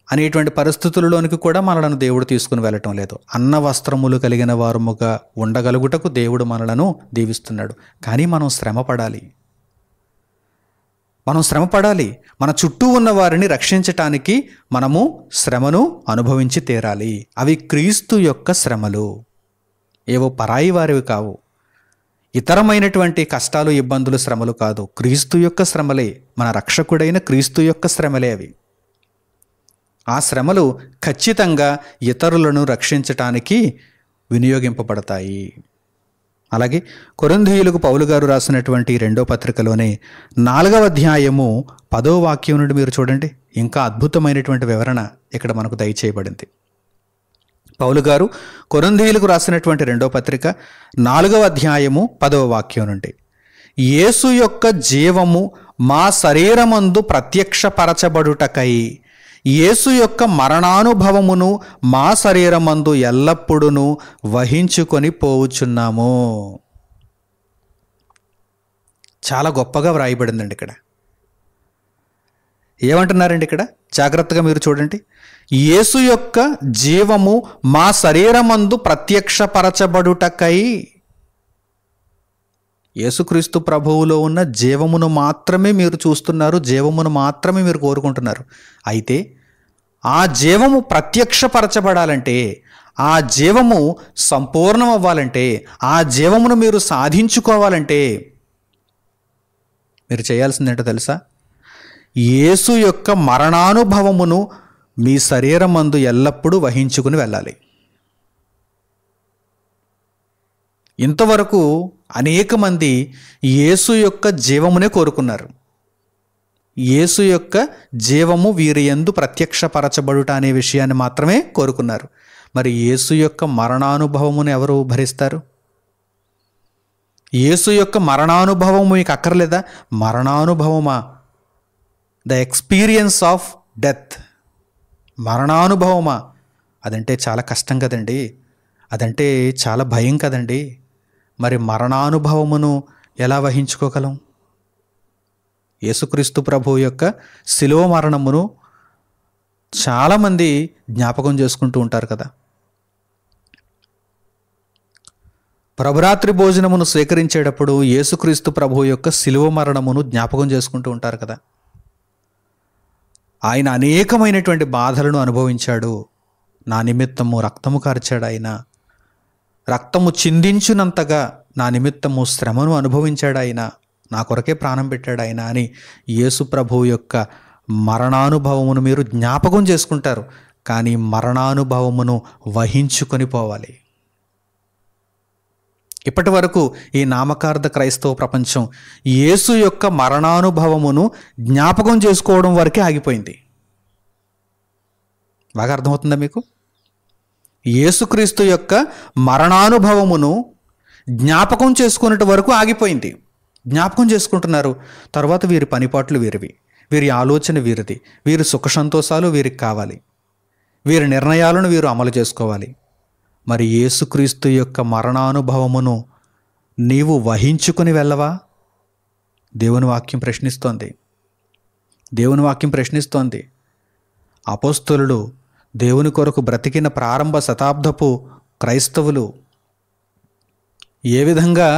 అనేటువంటి పరిస్థితులలోనికి కూడా మనలను దేవుడు తీసుకుని వెళ్ళటం లేదు. అన్న వస్త్రములు కలిగిన వారముగా ఉండగలుగుటకు దేవుడు మనలను దీవిస్తున్నాడు. కానీ మనం శ్రమపడాలి. మన చుట్టూ ఉన్న వారిని రక్షించటానికి మనము శ్రమను అనుభవించి తీరాలి. అవి క్రీస్తు యొక్క శ్రమలు, ఏవో పరాయి వారివి కావు. ఇతరమైనటువంటి కష్టాలు, ఇబ్బందులు, శ్రమలు కాదు. క్రీస్తు యొక్క శ్రమలే, మన రక్షకుడైన క్రీస్తు యొక్క శ్రమలే అవి. ఆ శ్రమలు ఖచ్చితంగా ఇతరులను రక్షించటానికి వినియోగింపబడతాయి. అలాగే కొరింథీయులకు పౌలు గారు రాసినటువంటి 2వ పత్రికలోనే 4వ అధ్యాయము 10వ వాక్యం నుండి మీరు చూడండి, ఇంకా అద్భుతమైనటువంటి వివరణ ఇక్కడ మనకు దయచేయబడింది. పౌలు గారు కొరింథీయులకు రాసినటువంటి 2వ పత్రిక 4వ అధ్యాయము 10వ వాక్యం నుండి, యేసు యొక్క జీవము మా శరీరమందు ప్రత్యక్షపరచబడుటకై యేసు యొక్క మరణానుభవమును మా శరీరమందు ఎల్లప్పుడూ వహించుకొని పోవుచున్నాము. చాలా గొప్పగా వ్రాయబడిందండి. ఇక్కడ ఏమంటున్నారండి? ఇక్కడ జాగ్రత్తగా మీరు చూడండి. యేసు యొక్క జీవము మా శరీరమందు ప్రత్యక్షపరచబడుటకై, యేసుక్రీస్తు ప్రభువులో ఉన్న జీవమును మాత్రమే మీరు చూస్తున్నారు, జీవమును మాత్రమే మీరు కోరుకుంటున్నారు. అయితే ఆ జీవము ప్రత్యక్షపరచబడాలంటే, ఆ జీవము సంపూర్ణం అవ్వాలంటే, ఆ జీవమును మీరు సాధించుకోవాలంటే మీరు చేయాల్సిందేంటో తెలుసా? యేసు యొక్క మరణానుభవమును మీ శరీరమందు ఎల్లప్పుడూ వహించుకుని వెళ్ళాలి. ఇంతవరకు అనేక మంది యేసు యొక్క జీవమునే కోరుకున్నారు. యేసు యొక్క జీవము వీరి యందు ప్రత్యక్షపరచబడుట అనే విషయాన్ని మాత్రమే కోరుకున్నారు. మరి యేసు యొక్క మరణానుభవమును ఎవరు భరిస్తారు? యేసు యొక్క మరణానుభవం మీకు అక్కర్లేదా? మరణానుభవమా? ద ఎక్స్పీరియన్స్ ఆఫ్ డెత్, మరణానుభవమా? అదంటే చాలా కష్టం కదండి, అదంటే చాలా భయం కదండి. మరి మరణానుభవమును ఎలా వహించుకోగలం? యేసుక్రీస్తు ప్రభు యొక్క శిలువ మరణమును చాలామంది జ్ఞాపకం చేసుకుంటూ ఉంటారు కదా. ప్రభురాత్రి భోజనమును స్వీకరించేటప్పుడు యేసుక్రీస్తు ప్రభు యొక్క శిలువ మరణమును జ్ఞాపకం చేసుకుంటూ ఉంటారు కదా. ఆయన అనేకమైనటువంటి బాధలను అనుభవించాడు. నా నిమిత్తము రక్తము కార్చాడు. ఆయన రక్తము చిందించునంతగా నా నిమిత్తము శ్రమను అనుభవించాడు. ఆయన నా కొరకే ప్రాణం పెట్టాడు ఆయన అని యేసు ప్రభువు యొక్క మరణానుభవమును మీరు జ్ఞాపకం చేసుకుంటారు. కానీ మరణానుభవమును వహించుకొని పోవాలి. ఇప్పటి వరకు ఈ నామకార్థ క్రైస్తవ ప్రపంచం యేసు యొక్క మరణానుభవమును జ్ఞాపకం చేసుకోవడం వరకే ఆగిపోయింది. బాగా అర్థమవుతుందా మీకు? యేసుక్రీస్తు యొక్క మరణానుభవమును జ్ఞాపకం చేసుకునేటి వరకు ఆగిపోయింది. జ్ఞాపకం చేసుకుంటున్నారు. తర్వాత వీరి పనిపాట్లు వీరివి, వీరి ఆలోచన వీరిది, వీరి సుఖ సంతోషాలు వీరికి కావాలి, వీరి నిర్ణయాలను వీరు అమలు చేసుకోవాలి. మరి యేసుక్రీస్తు యొక్క మరణానుభవమును నీవు వహించుకొని వెళ్ళవా? దేవుని వాక్యం ప్రశ్నిస్తోంది. దేవుని వాక్యం ప్రశ్నిస్తోంది. అపోస్తలులు, దేవుని కొరకు బ్రతికిన ప్రారంభ శతాబ్దపు క్రైస్తవులు ఏ విధంగా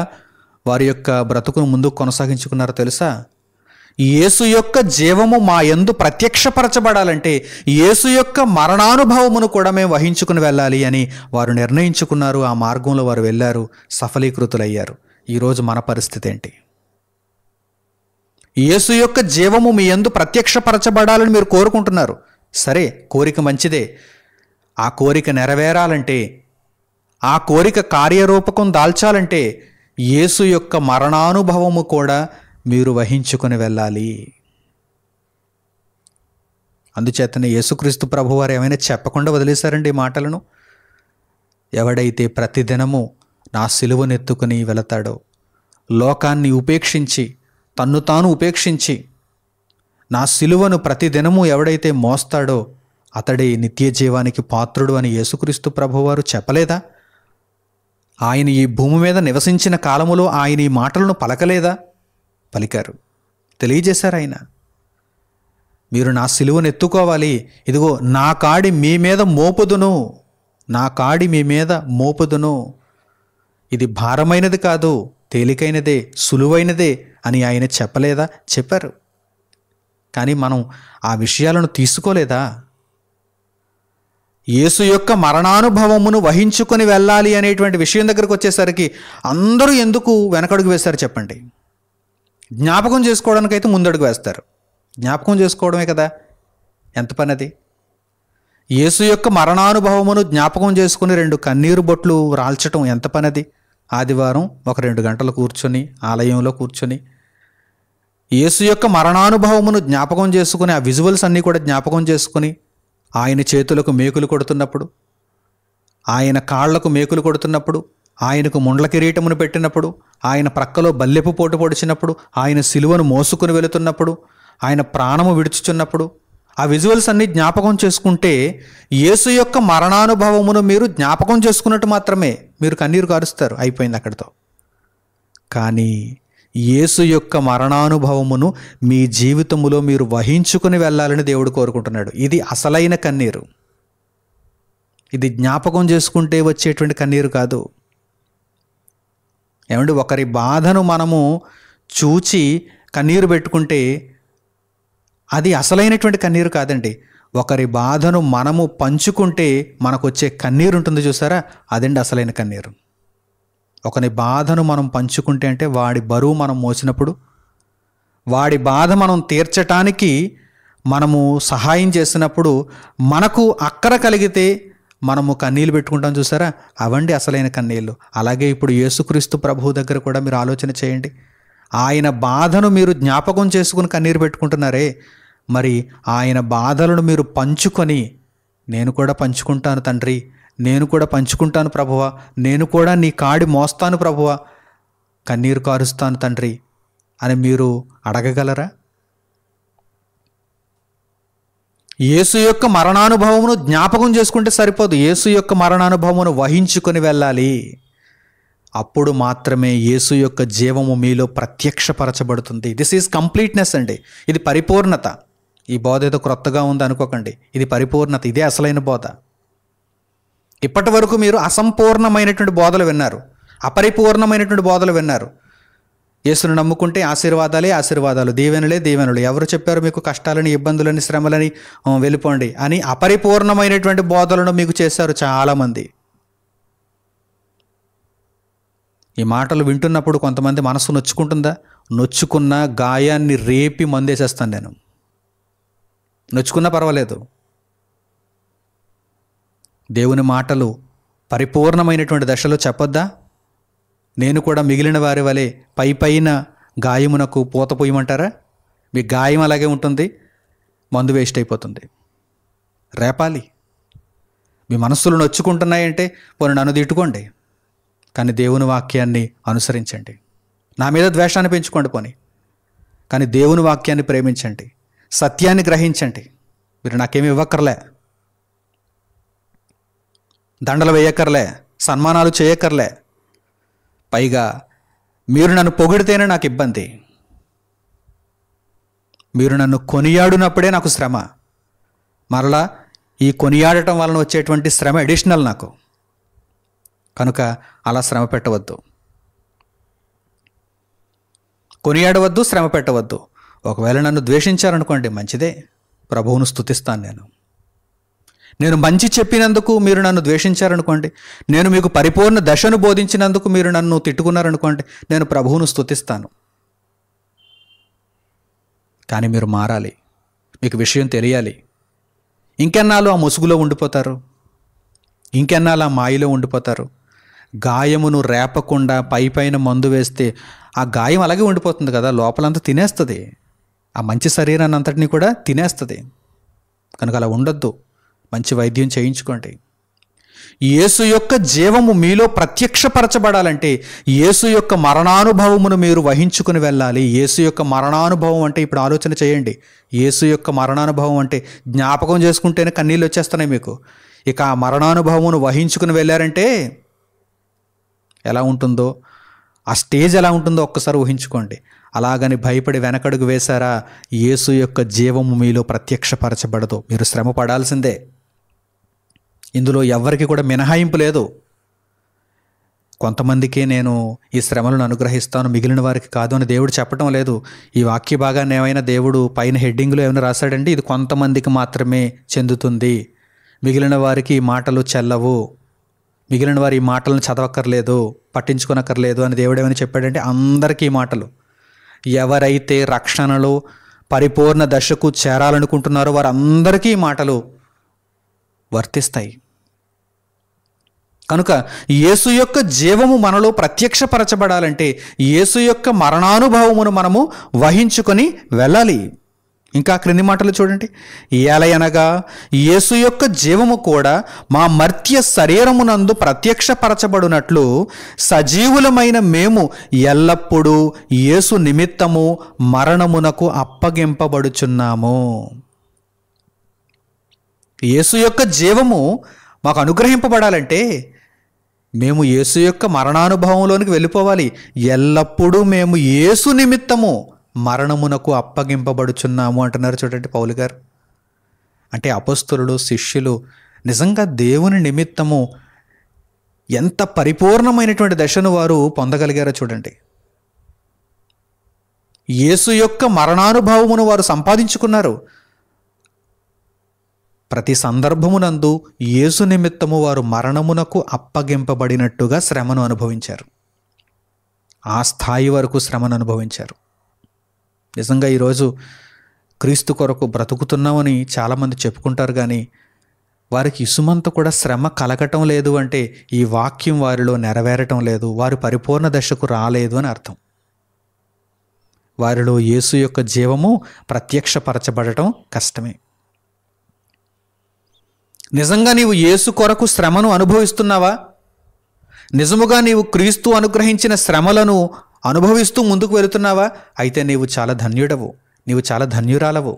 వారి యొక్క బ్రతుకును ముందుకు కొనసాగించుకున్నారో తెలుసా? యేసు యొక్క జీవము మా యందు ప్రత్యక్షపరచబడాలంటే యేసు యొక్క మరణానుభవమును కూడా మేము వహించుకుని వెళ్ళాలి అని వారు నిర్ణయించుకున్నారు. ఆ మార్గంలో వారు వెళ్ళారు, సఫలీకృతులయ్యారు. ఈరోజు మన పరిస్థితి ఏంటి? యేసు యొక్క జీవము మీ యందు ప్రత్యక్షపరచబడాలని మీరు కోరుకుంటున్నారు. సరే, కోరిక మంచిదే. ఆ కోరిక నెరవేరాలంటే, ఆ కోరిక కార్యరూపకం దాల్చాలంటే యేసు యొక్క మరణానుభవము కూడా మీరు వహించుకొని వెళ్ళాలి. అందుచేతనే యేసుక్రీస్తు ప్రభువారు ఏమైనా చెప్పకుండా వదిలేశారండి ఈ మాటలను? ఎవడైతే ప్రతిదినము నా సిలువనెత్తుకుని వెళతాడో, లోకాన్ని ఉపేక్షించి, తన్ను తాను ఉపేక్షించి నా సిలువను ప్రతిదినము ఎవడైతే మోస్తాడో అతడే నిత్య జీవానికి పాత్రుడు అని యేసుక్రీస్తు ప్రభువారు చెప్పలేదా? ఆయన ఈ భూమి మీద నివసించిన కాలములో ఆయన ఈ మాటలను పలకలేదా? పలికారు, తెలియజేశారు ఆయన. మీరు నా సిలువను ఎత్తుకోవాలి, ఇదిగో నా కాడి మీ మీద మోపుదును, నా కాడి మీ మీద మోపుదును, ఇది భారమైనది కాదు, తేలికైనదే, సులువైనదే అని ఆయన చెప్పలేదా? చెప్పారు. కానీ మనం ఆ విషయాలను తీసుకోలేదా? యేసు యొక్క మరణానుభవమును వహించుకొని వెళ్ళాలి అనేటువంటి విషయం దగ్గరకు వచ్చేసరికి అందరూ ఎందుకు వెనకడుగు వేస్తారు చెప్పండి? జ్ఞాపకం చేసుకోవడానికైతే ముందడుగు వేస్తారు. జ్ఞాపకం చేసుకోవడమే కదా ఎంత పని అది. యేసు యొక్క మరణానుభవమును జ్ఞాపకం చేసుకుని 2 కన్నీరు బొట్లు రాల్చటం ఎంత పని అది. ఆదివారం ఒక 2 గంటలు కూర్చొని ఆలయంలో కూర్చొని యేసు యొక్క మరణానుభవమును జ్ఞాపకం చేసుకుని, ఆ విజువల్స్ అన్నీ కూడా జ్ఞాపకం చేసుకుని, ఆయన చేతులకు మేకులు కొడుతున్నప్పుడు, ఆయన కాళ్లకు మేకులు కొడుతున్నప్పుడు, ఆయనకు ముండ్ల కిరీటమును పెట్టినప్పుడు, ఆయన ప్రక్కలో బల్లెపు పోటు పొడిచినప్పుడు, ఆయన సిలువను మోసుకుని వెళుతున్నప్పుడు, ఆయన ప్రాణము విడుచుచున్నప్పుడు, ఆ విజువల్స్ అన్నీ జ్ఞాపకం చేసుకుంటే యేసు యొక్క మరణానుభవమును మీరు జ్ఞాపకం చేసుకున్నట్టు మాత్రమే. మీరు కన్నీరు కారుస్తారు, అయిపోయింది అక్కడితో. కానీ యేసు యొక్క మరణానుభవమును మీ జీవితములో మీరు వహించుకుని వెళ్ళాలని దేవుడు కోరుకుంటున్నాడు. ఇది అసలైన కన్నీరు. ఇది జ్ఞాపకం చేసుకుంటే వచ్చేటువంటి కన్నీరు కాదు. ఏమంటే ఒకరి బాధను మనము చూచి కన్నీరు పెట్టుకుంటే అది అసలైనటువంటి కన్నీరు కాదండి. ఒకరి బాధను మనము పంచుకుంటే మనకు వచ్చే కన్నీరు ఉంటుంది చూసారా, అదండి అసలైన కన్నీరు. ఒకరి బాధను మనం పంచుకుంటే అంటే వాడి బరువు మనం మోసినప్పుడు, వాడి బాధ మనం తీర్చటానికి మనము సహాయం చేసినప్పుడు, మనకు అక్కర కలిగితే మనము కన్నీళ్ళు పెట్టుకుంటాం చూసారా, అవండి అసలైన కన్నీళ్ళు. అలాగే ఇప్పుడు యేసుక్రీస్తు ప్రభువు దగ్గర కూడా మీరు ఆలోచన చేయండి. ఆయన బాధను మీరు జ్ఞాపకం చేసుకుని కన్నీరు పెట్టుకుంటున్నారే, మరి ఆయన బాధలను మీరు పంచుకొని, నేను కూడా పంచుకుంటాను తండ్రి, నేను కూడా పంచుకుంటాను ప్రభువా, నేను కూడా నీ కాడి మోస్తాను ప్రభువా, కన్నీరు కారుస్తాను తండ్రి అని మీరు అడగగలరా? యేసు యొక్క మరణానుభవమును జ్ఞాపకం చేసుకుంటే సరిపోదు, యేసు యొక్క మరణానుభవమును వహించుకొని వెళ్ళాలి. అప్పుడు మాత్రమే యేసు యొక్క జీవము మీలో ప్రత్యక్షపరచబడుతుంది. దిస్ ఈజ్ కంప్లీట్నెస్ అండి, ఇది పరిపూర్ణత. ఈ బోధ ఏదో క్రొత్తగా ఉంది అనుకోకండి, ఇది పరిపూర్ణత, ఇదే అసలైన బోధ. ఇప్పటి వరకు మీరు అసంపూర్ణమైనటువంటి బోధలు విన్నారు, అపరిపూర్ణమైనటువంటి బోధలు విన్నారు. యేసును నమ్ముకుంటే ఆశీర్వాదాలే ఆశీర్వాదాలు, దీవెనలే దీవెనలు. ఎవరు చెప్పారు మీకు కష్టాలని, ఇబ్బందులని, శ్రమలని వెళ్ళిపోండి అని? అపరిపూర్ణమైనటువంటి బోధలను మీకు చేశారు చాలామంది. ఈ మాటలు వింటున్నప్పుడు కొంతమంది మనసు నొచ్చుకుంటుందా? నొచ్చుకున్న గాయాన్ని రేపి మందేసేస్తాను నేను. నొచ్చుకున్నా పర్వాలేదు. దేవుని మాటలు పరిపూర్ణమైనటువంటి దశలో చెప్పొద్దా? నేను కూడా మిగిలిన వారి వలె పై పైన గాయమునకు పూత పూయమంటారా? మీ గాయం అలాగే ఉంటుంది, మందు వేస్ట్ అయిపోతుంది. రేపాలి. మీ మనస్సులు నొచ్చుకుంటున్నాయంటే పోనీ నన్ను తిట్టుకోండి, కానీ దేవుని వాక్యాన్ని అనుసరించండి. నా మీద ద్వేషాన్ని పెంచుకోండి పోనీ, కానీ దేవుని వాక్యాన్ని ప్రేమించండి, సత్యాన్ని గ్రహించండి. మీరు నాకేమి ఇవ్వక్కర్లే, దండలు వేయక్కర్లే, సన్మానాలు చేయక్కర్లే, పైగా మీరు నన్ను పొగిడితేనే నాకు ఇబ్బంది, మీరు నన్ను కొనియాడినప్పుడే నాకు శ్రమ, మరలా ఈ కొనియాడటం వలన వచ్చేటువంటి శ్రమ అడిషనల్ నాకు. కనుక అలా శ్రమ పెట్టవద్దు, కొనియాడవద్దు, శ్రమ పెట్టవద్దు. ఒకవేళ నన్ను ద్వేషించారనుకోండి, మంచిదే, ప్రభువును స్తుతిస్తాను. నేను మంచి చెప్పినందుకు మీరు నన్ను ద్వేషించారనుకోండి, నేను మీకు పరిపూర్ణ దశను బోధించినందుకు మీరు నన్ను తిట్టుకున్నారనుకోండి, నేను ప్రభువును స్తుతిస్తాను. కానీ మీరు మారాలి, మీకు విషయం తెలియాలి. ఇంకెన్నాళ్ళు ఆ ముసుగులో ఉండిపోతారు, ఇంకెన్నాళ్ళు ఆ మాయలో ఉండిపోతారు. గాయమును రేపకుండా పై పైన మందు వేస్తే ఆ గాయం అలాగే ఉండిపోతుంది కదా, లోపలంతా తినేస్తుంది, ఆ మంచి శరీరాన్ని అంతటినీ కూడా తినేస్తుంది. కనుక అలా ఉండొద్దు, మంచి వైద్యం చేయించుకోండి. యేసు యొక్క జీవము మీలో ప్రత్యక్షపరచబడాలంటే యేసు యొక్క మరణానుభవమును మీరు వహించుకుని వెళ్ళాలి. యేసు యొక్క మరణానుభవం అంటే ఇప్పుడు ఆలోచన చేయండి. యేసు యొక్క మరణానుభవం అంటే జ్ఞాపకం చేసుకుంటేనే కన్నీళ్ళు వచ్చేస్తున్నాయి మీకు. ఇక ఆ మరణానుభవమును వహించుకుని వెళ్ళారంటే ఎలా ఉంటుందో, ఆ స్టేజ్ ఎలా ఉంటుందో ఒక్కసారి ఊహించుకోండి. అలాగని భయపడి వెనకడుగు వేశారా, యేసు యొక్క జీవము మీలో ప్రత్యక్షపరచబడదు. మీరు శ్రమ పడాల్సిందే. ఇందులో ఎవరికి కూడా మినహాయింపు లేదు. కొంతమందికే నేను ఈ శ్రమలను అనుగ్రహిస్తాను, మిగిలిన వారికి కాదు అని దేవుడు చెప్పడం లేదు. ఈ వాక్య భాగాన్ని ఏమైనా దేవుడు పైన హెడ్డింగ్లో ఏమైనా రాశాడండి, ఇది కొంతమందికి మాత్రమే చెందుతుంది, మిగిలిన వారికి ఈ మాటలు చెల్లవు, మిగిలిన వారు ఈ మాటలను చదవక్కర్లేదు, పట్టించుకోనక్కర్లేదు అని దేవుడు ఏమైనా చెప్పాడంటే అందరికీ ఈ మాటలు. ఎవరైతే రక్షణలో పరిపూర్ణ దశకు చేరాలనుకుంటున్నారో వారందరికీ ఈ మాటలు వర్తిస్తాయి. కనుక యేసు యొక్క జీవము మనలో ప్రత్యక్షపరచబడాలంటే యేసు యొక్క మరణానుభవమును మనము వహించుకొని వెళ్ళాలి. ఇంకా క్రింది మాటలు చూడండి. ఏలయనగా యేసు యొక్క జీవము కూడా మా మర్త్య శరీరమునందు ప్రత్యక్షపరచబడినట్లు సజీవులమైన మేము ఎల్లప్పుడూ యేసు నిమిత్తము మరణమునకు అప్పగింపబడుచున్నాము. యేసు యొక్క జీవము మాకు అనుగ్రహింపబడాలంటే మేము యేసు యొక్క మరణానుభవంలోనికి వెళ్ళిపోవాలి. ఎల్లప్పుడూ మేము యేసు నిమిత్తము మరణమునకు అప్పగింపబడుచున్నాము అంటున్నారు చూడండి పౌలు గారు. అంటే అపొస్తలులు, శిష్యులు నిజంగా దేవుని నిమిత్తము ఎంత పరిపూర్ణమైనటువంటి దశను వారు పొందగలిగారో చూడండి. యేసు యొక్క మరణానుభవమును వారు సంపాదించుకున్నారు. ప్రతి సందర్భమునందు యేసు నిమిత్తము వారు మరణమునకు అప్పగింపబడినట్టుగా శ్రమను అనుభవించారు. ఆ స్థాయి వరకు శ్రమను అనుభవించారు. నిజంగా ఈరోజు క్రీస్తు కొరకు బ్రతుకుతున్నామని చాలామంది చెప్పుకుంటారు, కానీ వారికి ఇసుమంత కూడా శ్రమ కలగటం లేదు అంటే ఈ వాక్యం వారిలో నెరవేరటం లేదు, వారు పరిపూర్ణ దశకు రాలేదు అని అర్థం. వారిలో యేసు యొక్క జీవము ప్రత్యక్షపరచబడటం కష్టమే. నిజంగా నీవు యేసు కొరకు శ్రమను అనుభవిస్తున్నావా? నిజముగా నీవు క్రీస్తు అనుగ్రహించిన శ్రమలను అనుభవిస్తూ ముందుకు వెళుతున్నావా? అయితే నీవు చాలా ధన్యుడవు, నీవు చాలా ధన్యురాలవు.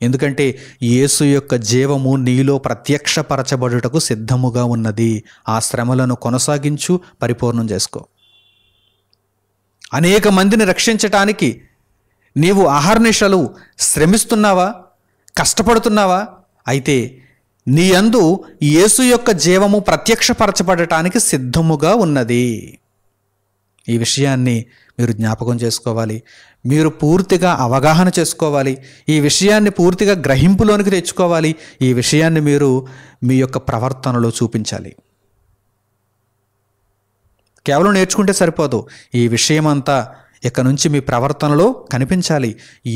ఎందుకంటే యేసు యొక్క జీవము నీలో ప్రత్యక్షపరచబడుటకు సిద్ధముగా ఉన్నది. ఆ శ్రమలను కొనసాగించు, పరిపూర్ణం చేసుకో. అనేక మందిని రక్షించటానికి నీవు అహర్నిశలు శ్రమిస్తున్నావా? కష్టపడుతున్నావా? అయితే నీ యందు యేసు యొక్క జీవము ప్రత్యక్షపరచబడటానికి సిద్ధముగా ఉన్నది. ఈ విషయాన్ని మీరు జ్ఞాపకం చేసుకోవాలి. మీరు పూర్తిగా అవగాహన చేసుకోవాలి. ఈ విషయాన్ని పూర్తిగా గ్రహింపులోనికి తెచ్చుకోవాలి. ఈ విషయాన్ని మీరు మీ యొక్క ప్రవర్తనలో చూపించాలి. కేవలం నేర్చుకుంటే సరిపోదు. ఈ విషయమంతా ఇక నుంచి మీ ప్రవర్తనలో కనిపించాలి.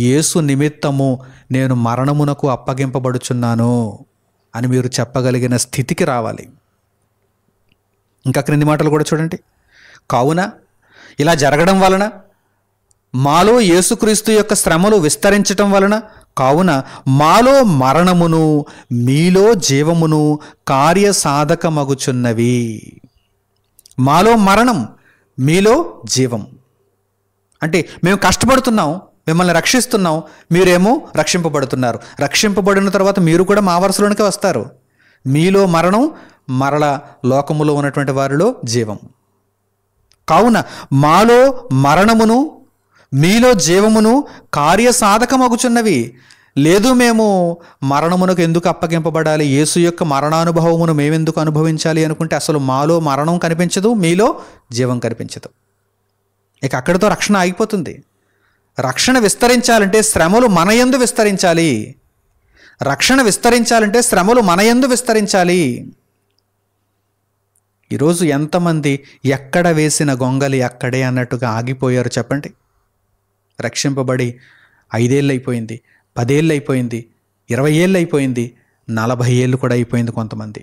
యేసు నిమిత్తము నేను మరణమునకు అప్పగింపబడుచున్నాను అని మీరు చెప్పగలిగిన స్థితికి రావాలి. ఇంకా క్రింది మాటలు కూడా చూడండి. కావున ఇలా జరగడం వలన మాలో యేసుక్రీస్తు యొక్క శ్రమలు విస్తరించటం వలన కావున మాలో మరణమును మీలో జీవమును కార్యసాధకమగుచున్నవి. మాలో మరణం, మీలో జీవం. అంటే మేము కష్టపడుతున్నాం, మిమ్మల్ని రక్షిస్తున్నాం, మీరేమో రక్షింపబడుతున్నారు. రక్షింపబడిన తర్వాత మీరు కూడా మా వరుసలోనికి వస్తారు. మీలో మరణం, మరల లోకములో ఉన్నటువంటి వారిలో జీవం. కావున మాలో మరణమును మీలో జీవమును కార్యసాధకమగుచున్నవి. లేదు మేము మరణమునకు ఎందుకు అప్పగింపబడాలి, యేసు యొక్క మరణానుభవమును మేమెందుకు అనుభవించాలి అనుకుంటే అసలు మాలో మరణం కనిపించదు, మీలో జీవం కనిపించదు. ఇక అక్కడితో రక్షణ ఆగిపోతుంది. రక్షణ విస్తరించాలంటే శ్రమలు మన యందు విస్తరించాలి. రక్షణ విస్తరించాలంటే శ్రమలు మన యందు విస్తరించాలి. ఈరోజు ఎంతమంది ఎక్కడ వేసిన గొంగలి అక్కడే అన్నట్టుగా ఆగిపోయారు చెప్పండి. రక్షింపబడి 5 ఏళ్ళు అయిపోయింది, 10 ఏళ్ళు అయిపోయింది, 20 ఏళ్ళు అయిపోయింది, 40 ఏళ్ళు కూడా అయిపోయింది కొంతమంది.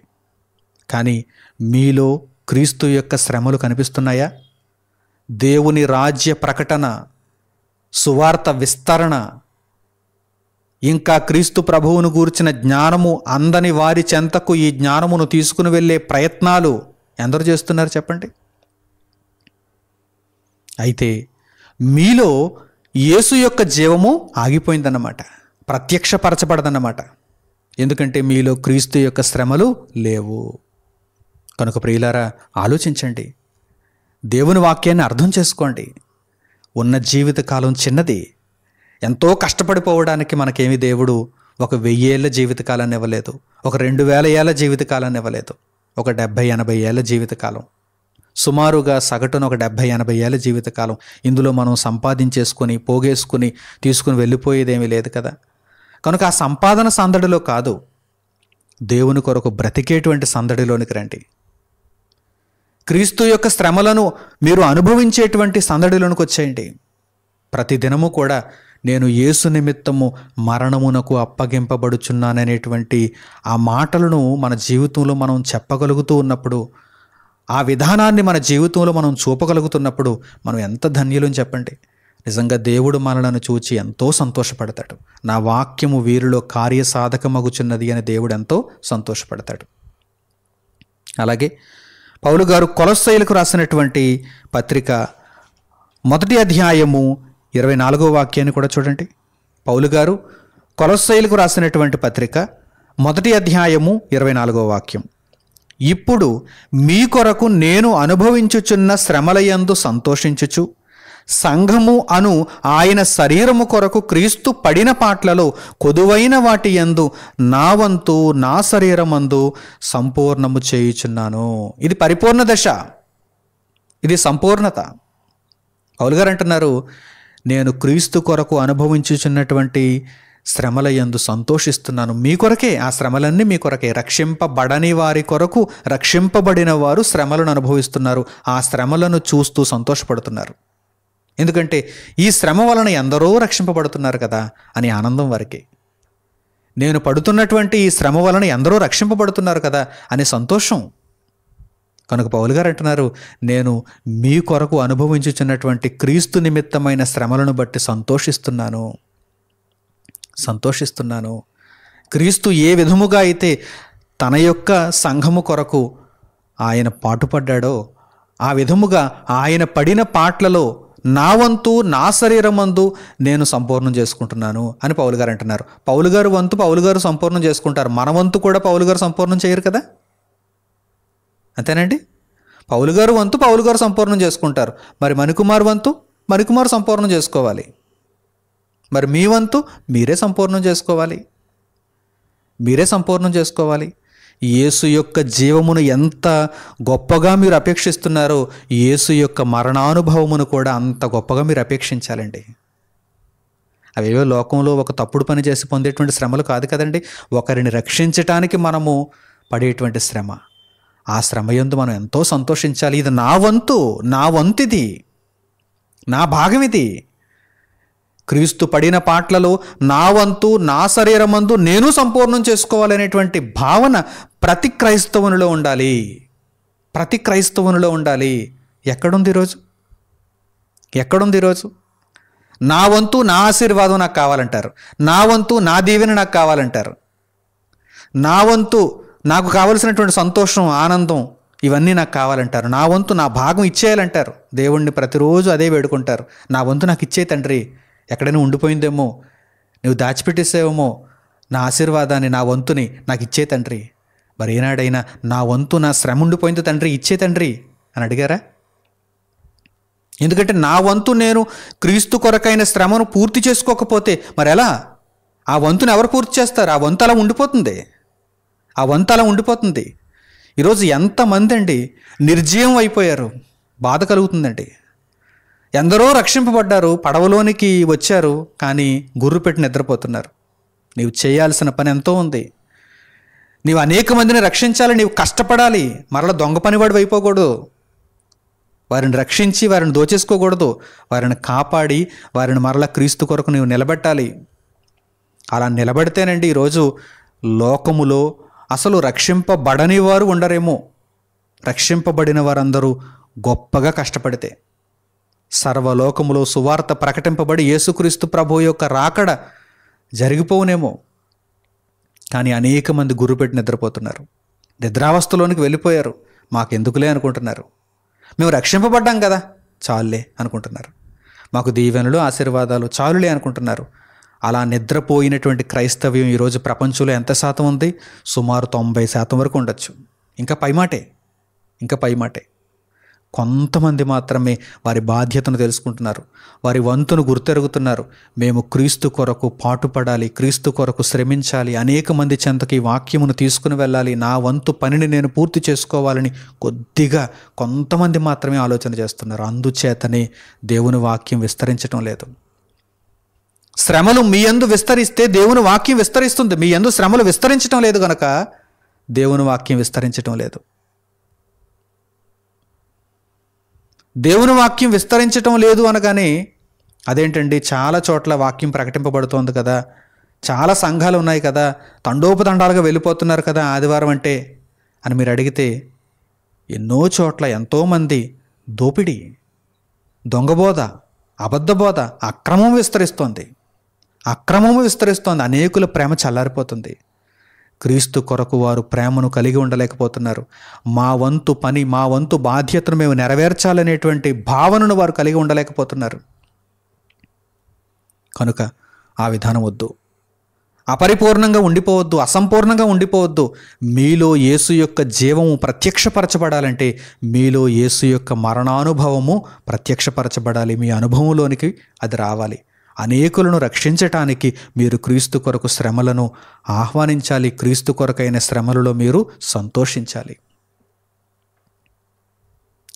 కానీ మీలో క్రీస్తు యొక్క శ్రమలు కనిపిస్తున్నాయా? దేవుని రాజ్య ప్రకటన, సువార్త విస్తరణ, ఇంకా క్రీస్తు ప్రభువును గూర్చిన జ్ఞానము అందని వారి చెంతకు ఈ జ్ఞానమును తీసుకుని వెళ్ళే ప్రయత్నాలు ఎందరు చేస్తున్నారు చెప్పండి. అయితే మీలో యేసు యొక్క జీవము ఆగిపోయిందన్నమాట, ప్రత్యక్షపరచబడదన్నమాట. ఎందుకంటే మీలో క్రీస్తు యొక్క శ్రమలు లేవు. కనుక ప్రియులారా, ఆలోచించండి, దేవుని వాక్యాన్ని అర్థం చేసుకోండి. ఉన్న జీవితకాలం చిన్నది. ఎంతో కష్టపడిపోవడానికి మనకేమి దేవుడు ఒక 1000 ఏళ్ళ జీవితకాలాన్ని ఇవ్వలేదు, ఒక 2000 ఏళ్ళ జీవితకాలాన్ని ఇవ్వలేదు, ఒక 70-80 ఏళ్ళ జీవితకాలం. సుమారుగా సగటున ఒక 70-80 ఏళ్ళ జీవితకాలం. ఇందులో మనం సంపాదించేసుకొని పోగేసుకుని తీసుకుని వెళ్ళిపోయేదేమీ లేదు కదా. కనుక ఆ సంపాదన సందడిలో కాదు, దేవుని కొరకు బ్రతికేటువంటి సందడిలోనికి రండి. క్రీస్తు యొక్క శ్రమలను మీరు అనుభవించేటువంటి సందడిలోనికి వచ్చేయండి. ప్రతిదినము కూడా నేను యేసు నిమిత్తము మరణమునకు అప్పగింపబడుచున్నాననేటువంటి ఆ మాటలను మన జీవితంలో మనం చెప్పగలుగుతూ ఉన్నప్పుడు, ఆ విధానాన్ని మన జీవితంలో మనం చూపగలుగుతున్నప్పుడు మనం ఎంత ధన్యులని చెప్పండి. నిజంగా దేవుడు మనలను చూచి ఎంతో సంతోషపడతాడు. నా వాక్యము వీరిలో కార్యసాధకమగుచున్నది అని దేవుడు ఎంతో సంతోషపడతాడు. అలాగే పౌలు గారు కొలస్సీయులకు రాసినటువంటి పత్రిక 1వ అధ్యాయము 24వ వాక్యాన్ని కూడా చూడండి. పౌలు గారు కొలస్సీయులకు రాసినటువంటి పత్రిక 1వ అధ్యాయము 24వ వాక్యం. ఇప్పుడు మీ కొరకు నేను అనుభవించుచున్న శ్రమలయందు సంతోషించుచు సంఘము అను ఆయన శరీరము కొరకు క్రీస్తు పడిన పాట్లలో కొదువైన వాటి యందు నా వంతు నా శరీరమందు సంపూర్ణము చేయుచున్నాను. ఇది పరిపూర్ణ దశ, ఇది సంపూర్ణత. పౌలు గారు అంటున్నారు, నేను క్రీస్తు కొరకు అనుభవించుచున్నటువంటి శ్రమల యందు సంతోషిస్తున్నాను. మీ కొరకే, ఆ శ్రమలన్నీ మీ కొరకే. రక్షింపబడని వారి కొరకు రక్షింపబడిన వారు శ్రమలను అనుభవిస్తున్నారు. ఆ శ్రమలను చూస్తూ సంతోషపడుతున్నారు. ఎందుకంటే ఈ శ్రమ వలన ఎందరో రక్షింపబడుతున్నారు కదా అని ఆనందం వారికి. నేను పడుతున్నటువంటి ఈ శ్రమ వలన ఎందరో రక్షింపబడుతున్నారు కదా అనే సంతోషం. కనుక పౌలు గారు అంటున్నారు, నేను మీ కొరకు అనుభవించుచున్నటువంటి క్రీస్తు నిమిత్తమైన శ్రమలను బట్టి సంతోషిస్తున్నాను. క్రీస్తు ఏ విధముగా అయితే తన యొక్క సంఘము కొరకు ఆయన పాటుపడ్డాడో ఆ విధముగా ఆయన పడిన పాట్లలో నా వంతు నా శరీరమందు నేను సంపూర్ణం చేసుకుంటున్నాను అని పౌలు గారు అంటున్నారు. పౌలు గారు వంతు పౌలు గారు సంపూర్ణం చేసుకుంటారు. మన వంతు కూడా పౌలు గారు సంపూర్ణం చేయరు కదా, అంతేనండి. పౌలు గారు వంతు పౌలు గారు సంపూర్ణం చేసుకుంటారు. మరి మణికుమార్ వంతు మణికుమార్ సంపూర్ణం చేసుకోవాలి. మరి మీ వంతు మీరే సంపూర్ణం చేసుకోవాలి. యేసు యొక్క జీవమును ఎంత గొప్పగా మీరు అపేక్షిస్తున్నారో యేసు యొక్క మరణానుభవమును కూడా అంత గొప్పగా మీరు అపేక్షించాలండి. అవేవో లోకంలో ఒక తప్పుడు పని చేసి పొందేటువంటి శ్రమలు కాదు కదండి. ఒకరిని రక్షించటానికి మనము పడేటువంటి శ్రమ. ఆ శ్రమ యందు మనం ఎంతో సంతోషించాలి. ఇది నా వంతు, ఇది నా భాగం, ఇది క్రీస్తు పడిన పాట్లలో నా వంతు నా శరీరమందు నేను సంపూర్ణం చేసుకోవాలనేటువంటి భావన ప్రతి క్రైస్తవునిలో ఉండాలి. ఎక్కడుంది ఈరోజు? నా వంతు నా ఆశీర్వాదం నాకు కావాలంటారు. నా వంతు నా దీవెన నాకు కావాలంటారు. నా వంతు నాకు కావలసినటువంటి సంతోషం, ఆనందం ఇవన్నీ నాకు కావాలంటారు. నా వంతు నా భాగం ఇచ్చేయాలంటారు. దేవుణ్ణి ప్రతిరోజు అదే వేడుకుంటారు. నా వంతు నాకు ఇచ్చే తండ్రి, ఎక్కడైనా ఉండిపోయిందేమో, నువ్వు దాచిపెట్టేసేవేమో నా ఆశీర్వాదాన్ని, నా వంతుని నాకు ఇచ్చే తండ్రి. మరి ఏనాడైనా నా వంతు నా శ్రమ ఉండిపోయింది తండ్రి, ఇచ్చే తండ్రి అని అడిగారా? ఎందుకంటే నా వంతు నేను క్రీస్తు కొరకైన శ్రమను పూర్తి చేసుకోకపోతే మరి ఎలా? ఆ వంతుని ఎవరు పూర్తి చేస్తారు? ఆ వంతు అలా ఉండిపోతుంది. ఈరోజు ఎంతమంది అండి నిర్జీవం అయిపోయారు. బాధ కలుగుతుందండి. ఎందరో రక్షింపబడ్డారు, పడవలోనికి వచ్చారు, కానీ గుర్రు పెట్టి నిద్రపోతున్నారు. నీవు చేయాల్సిన పని ఎంతో ఉంది. నీవు అనేక మందిని రక్షించాలి, నీవు కష్టపడాలి. మరలా దొంగ పనివాడు అయిపోకూడదు. వారిని రక్షించి వారిని దోచేసుకోకూడదు. వారిని కాపాడి వారిని మరలా క్రీస్తు కొరకు నీవు నిలబెట్టాలి. అలా నిలబడితేనండి ఈరోజు లోకములో అసలు రక్షింపబడని వారు ఉండరేమో. రక్షింపబడిన వారందరూ గొప్పగా కష్టపడితే సర్వలోకములో సువార్త ప్రకటింపబడి యేసుక్రీస్తు ప్రభువు యొక్క రాకడ జరిగిపోవునేమో. కానీ అనేక మంది గుర్రుపెట్టి నిద్రపోతున్నారు. నిద్రావస్థలోనికి వెళ్ళిపోయారు. మాకెందుకులే అనుకుంటున్నారు. మేము రక్షింపబడ్డాం కదా చాలులే అనుకుంటున్నారు. మాకు దీవెనలు ఆశీర్వాదాలు చాలులే అనుకుంటున్నారు. అలా నిద్రపోయినటువంటి క్రైస్తవ్యం ఈరోజు ప్రపంచంలో ఎంత శాతం ఉంది? సుమారు 90% వరకు ఉండొచ్చు. ఇంకా పైమాటే. కొంతమంది మాత్రమే వారి బాధ్యతను తెలుసుకుంటున్నారు, వారి వంతును గుర్తెరుగుతున్నారు. మేము క్రీస్తు కొరకు పాటుపడాలి, క్రీస్తు కొరకు శ్రమించాలి, అనేక మంది చెంతకి వాక్యమును తీసుకుని వెళ్ళాలి, నా వంతు పనిని నేను పూర్తి చేసుకోవాలని కొంతమంది మాత్రమే ఆలోచన చేస్తున్నారు. అందుచేతనే దేవుని వాక్యం విస్తరించడం లేదు. శ్రమలు మీ యందు విస్తరిస్తే దేవుని వాక్యం విస్తరిస్తుంది. మీ యందు శ్రమలు విస్తరించడం లేదు కనుక దేవుని వాక్యం విస్తరించడం లేదు. దేవుని వాక్యం విస్తరించటం లేదు అనగానే అదేంటండి, చాలా చోట్ల వాక్యం ప్రకటింపబడుతోంది కదా, చాలా సంఘాలు ఉన్నాయి కదా, తండోపతండాలుగా వెళ్ళిపోతున్నారు కదా ఆదివారం అంటే అని మీరు అడిగితే, ఎన్నో చోట్ల ఎంతోమంది దోపిడీ, దొంగబోధ, అబద్ధ బోధ, అక్రమం విస్తరిస్తోంది. అక్రమము విస్తరిస్తోంది. అనేకుల ప్రేమ చల్లారిపోతుంది. క్రీస్తు కొరకు వారు ప్రేమను కలిగి ఉండలేకపోతున్నారు. మా వంతు పని, మా వంతు బాధ్యతను మేము నెరవేర్చాలనేటువంటి భావనను వారు కలిగి ఉండలేకపోతున్నారు. కనుక ఆ విధానం వద్దు. అపరిపూర్ణంగా ఉండిపోవద్దు, అసంపూర్ణంగా ఉండిపోవద్దు. మీలో యేసు యొక్క జీవము ప్రత్యక్షపరచబడాలంటే మీలో యేసు యొక్క మరణానుభవము ప్రత్యక్షపరచబడాలి. మీ అనుభవంలోనికి అది రావాలి. అనేకులను రక్షించటానికి మీరు క్రీస్తు కొరకు శ్రమలను ఆహ్వానించాలి. క్రీస్తు కొరకైన శ్రమలలో మీరు సంతోషించాలి.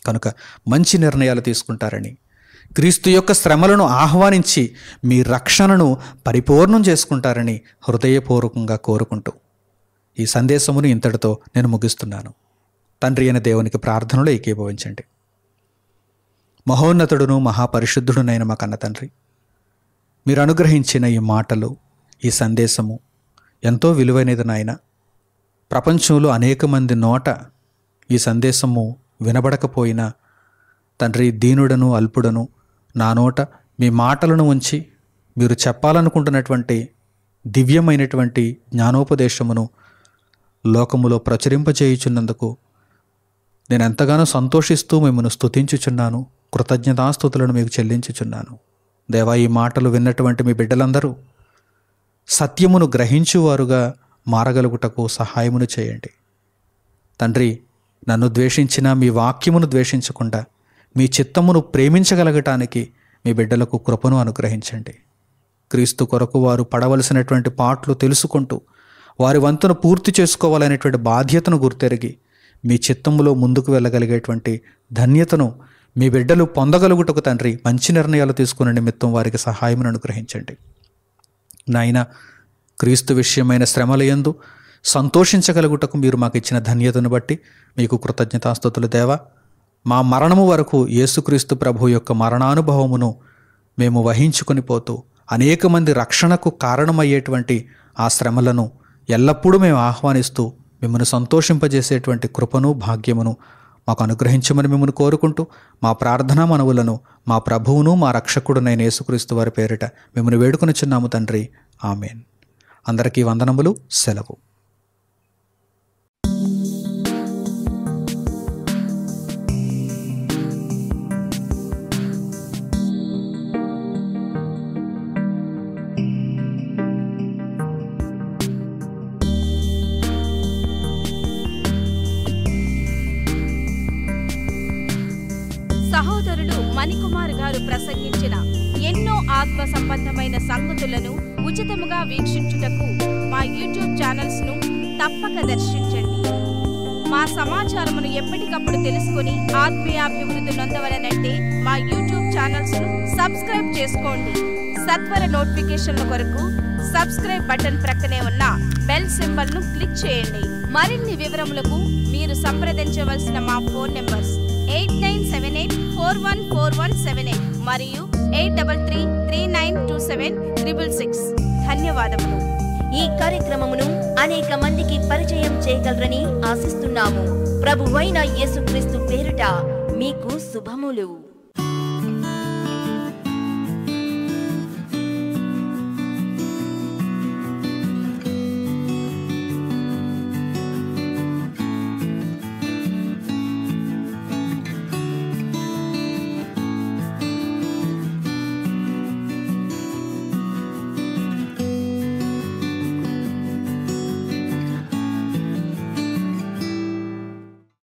కనుక మంచి నిర్ణయాలు తీసుకుంటారని, క్రీస్తు యొక్క శ్రమలను ఆహ్వానించి మీ రక్షణను పరిపూర్ణం చేసుకుంటారని హృదయపూర్వకంగా కోరుకుంటూ ఈ సందేశమును ఇంతటితో నేను ముగిస్తున్నాను. తండ్రి అయిన దేవునికి ప్రార్థనలో ఏకీభవించండి. మహోన్నతుడును మహాపరిశుద్ధుడునైన మా కన్న తండ్రి, మీరు అనుగ్రహించిన ఈ మాటలు, ఈ సందేశము ఎంతో విలువైనది నాయన. ప్రపంచంలో అనేక మంది నోట ఈ సందేశము వినబడకపోయినా తండ్రి, దీనుడను అల్పుడను నా నోట మీ మాటలను ఉంచి మీరు చెప్పాలనుకుంటున్నటువంటి దివ్యమైనటువంటి జ్ఞానోపదేశమును లోకములో ప్రచురింపచేయుచున్నందుకు నేను ఎంతగానో సంతోషిస్తూ మిమ్మల్ని స్తుతించుచున్నాను. కృతజ్ఞతాస్తుతులను మీకు చెల్లించుచున్నాను. దేవా, ఈ మాటలు విన్నటువంటి మీ బిడ్డలందరూ సత్యమును గ్రహించువారుగా మారగలుగుటకు సహాయమును చేయండి. తండ్రి, నన్ను ద్వేషించిన మీ వాక్యమును ద్వేషించకుండా మీ చిత్తమును ప్రేమించగలగటానికి మీ బిడ్డలకు కృపను అనుగ్రహించండి. క్రీస్తు కొరకు వారు పడవలసినటువంటి పాట్లు తెలుసుకుంటూ వారి వంతును పూర్తి చేసుకోవాలనేటువంటి బాధ్యతను గుర్తెరిగి మీ చిత్తములో ముందుకు వెళ్ళగలిగేటువంటి ధన్యతను మీ బిడ్డలు పొందగలుగుటకు తండ్రి మంచి నిర్ణయాలు తీసుకునే నిమిత్తం వారికి సహాయమును అనుగ్రహించండి. నాయన, క్రీస్తు విషయమైన శ్రమలయందు సంతోషించగలుగుటకు మీరు మాకు ఇచ్చిన ధన్యతను బట్టి మీకు కృతజ్ఞతాస్తుతులు దేవా. మా మరణము వరకు యేసుక్రీస్తు ప్రభు యొక్క మరణానుభవమును మేము వహించుకొని పోతూ అనేక మంది రక్షణకు కారణమయ్యేటువంటి ఆ శ్రమలను ఎల్లప్పుడూ మేము ఆహ్వానిస్తూ మిమ్మల్ని సంతోషింపజేసేటువంటి కృపను భాగ్యమును మాకు అనుగ్రహించమని మిమ్మల్ని కోరుకుంటూ మా ప్రార్థనా మనవులను మా ప్రభువును మా రక్షకుడునైన యేసుక్రీస్తు వారి పేరిట మిమ్మల్ని వేడుకొనిచున్నాము తండ్రి. ఆమెన్. అందరికీ వందనములు. సెలవు. సహోదరులు మణికుమార్ గారు ప్రసంగించిన ఎన్నో ఆత్మ సంబంధమైన సంగతులను ఉచితముగా వీక్షించుటకు మా యూట్యూబ్ ఛానల్స్ ను తప్పక దర్శించండి. మా సమాచారమును ఎప్పటికప్పుడు తెలుసుకుని ఆత్మీయాభివృద్ధి నొందవలనంటే మా యూట్యూబ్ ఛానల్స్ ను సబ్స్క్రైబ్ చేసుకోండి. సత్వర నోటిఫికేషన్ల కొరకు సబ్స్క్రైబ్ బటన్ ప్రక్కనే ఉన్న బెల్ సింబల్ ను క్లిక్ చేయండి. మరిన్ని వివరములకు మీరు సంప్రదించవలసిన మా ఫోన్ నెంబర్స్ 8978414178 మరియు 8333927666. ధన్యవాదములు. ఈ కార్యక్రమమును అనేక మందికి పరిచయం చేయగలరని ఆశిస్తున్నాము. ప్రభువైన యేసుక్రీస్తు పేరిట మీకు శుభములు.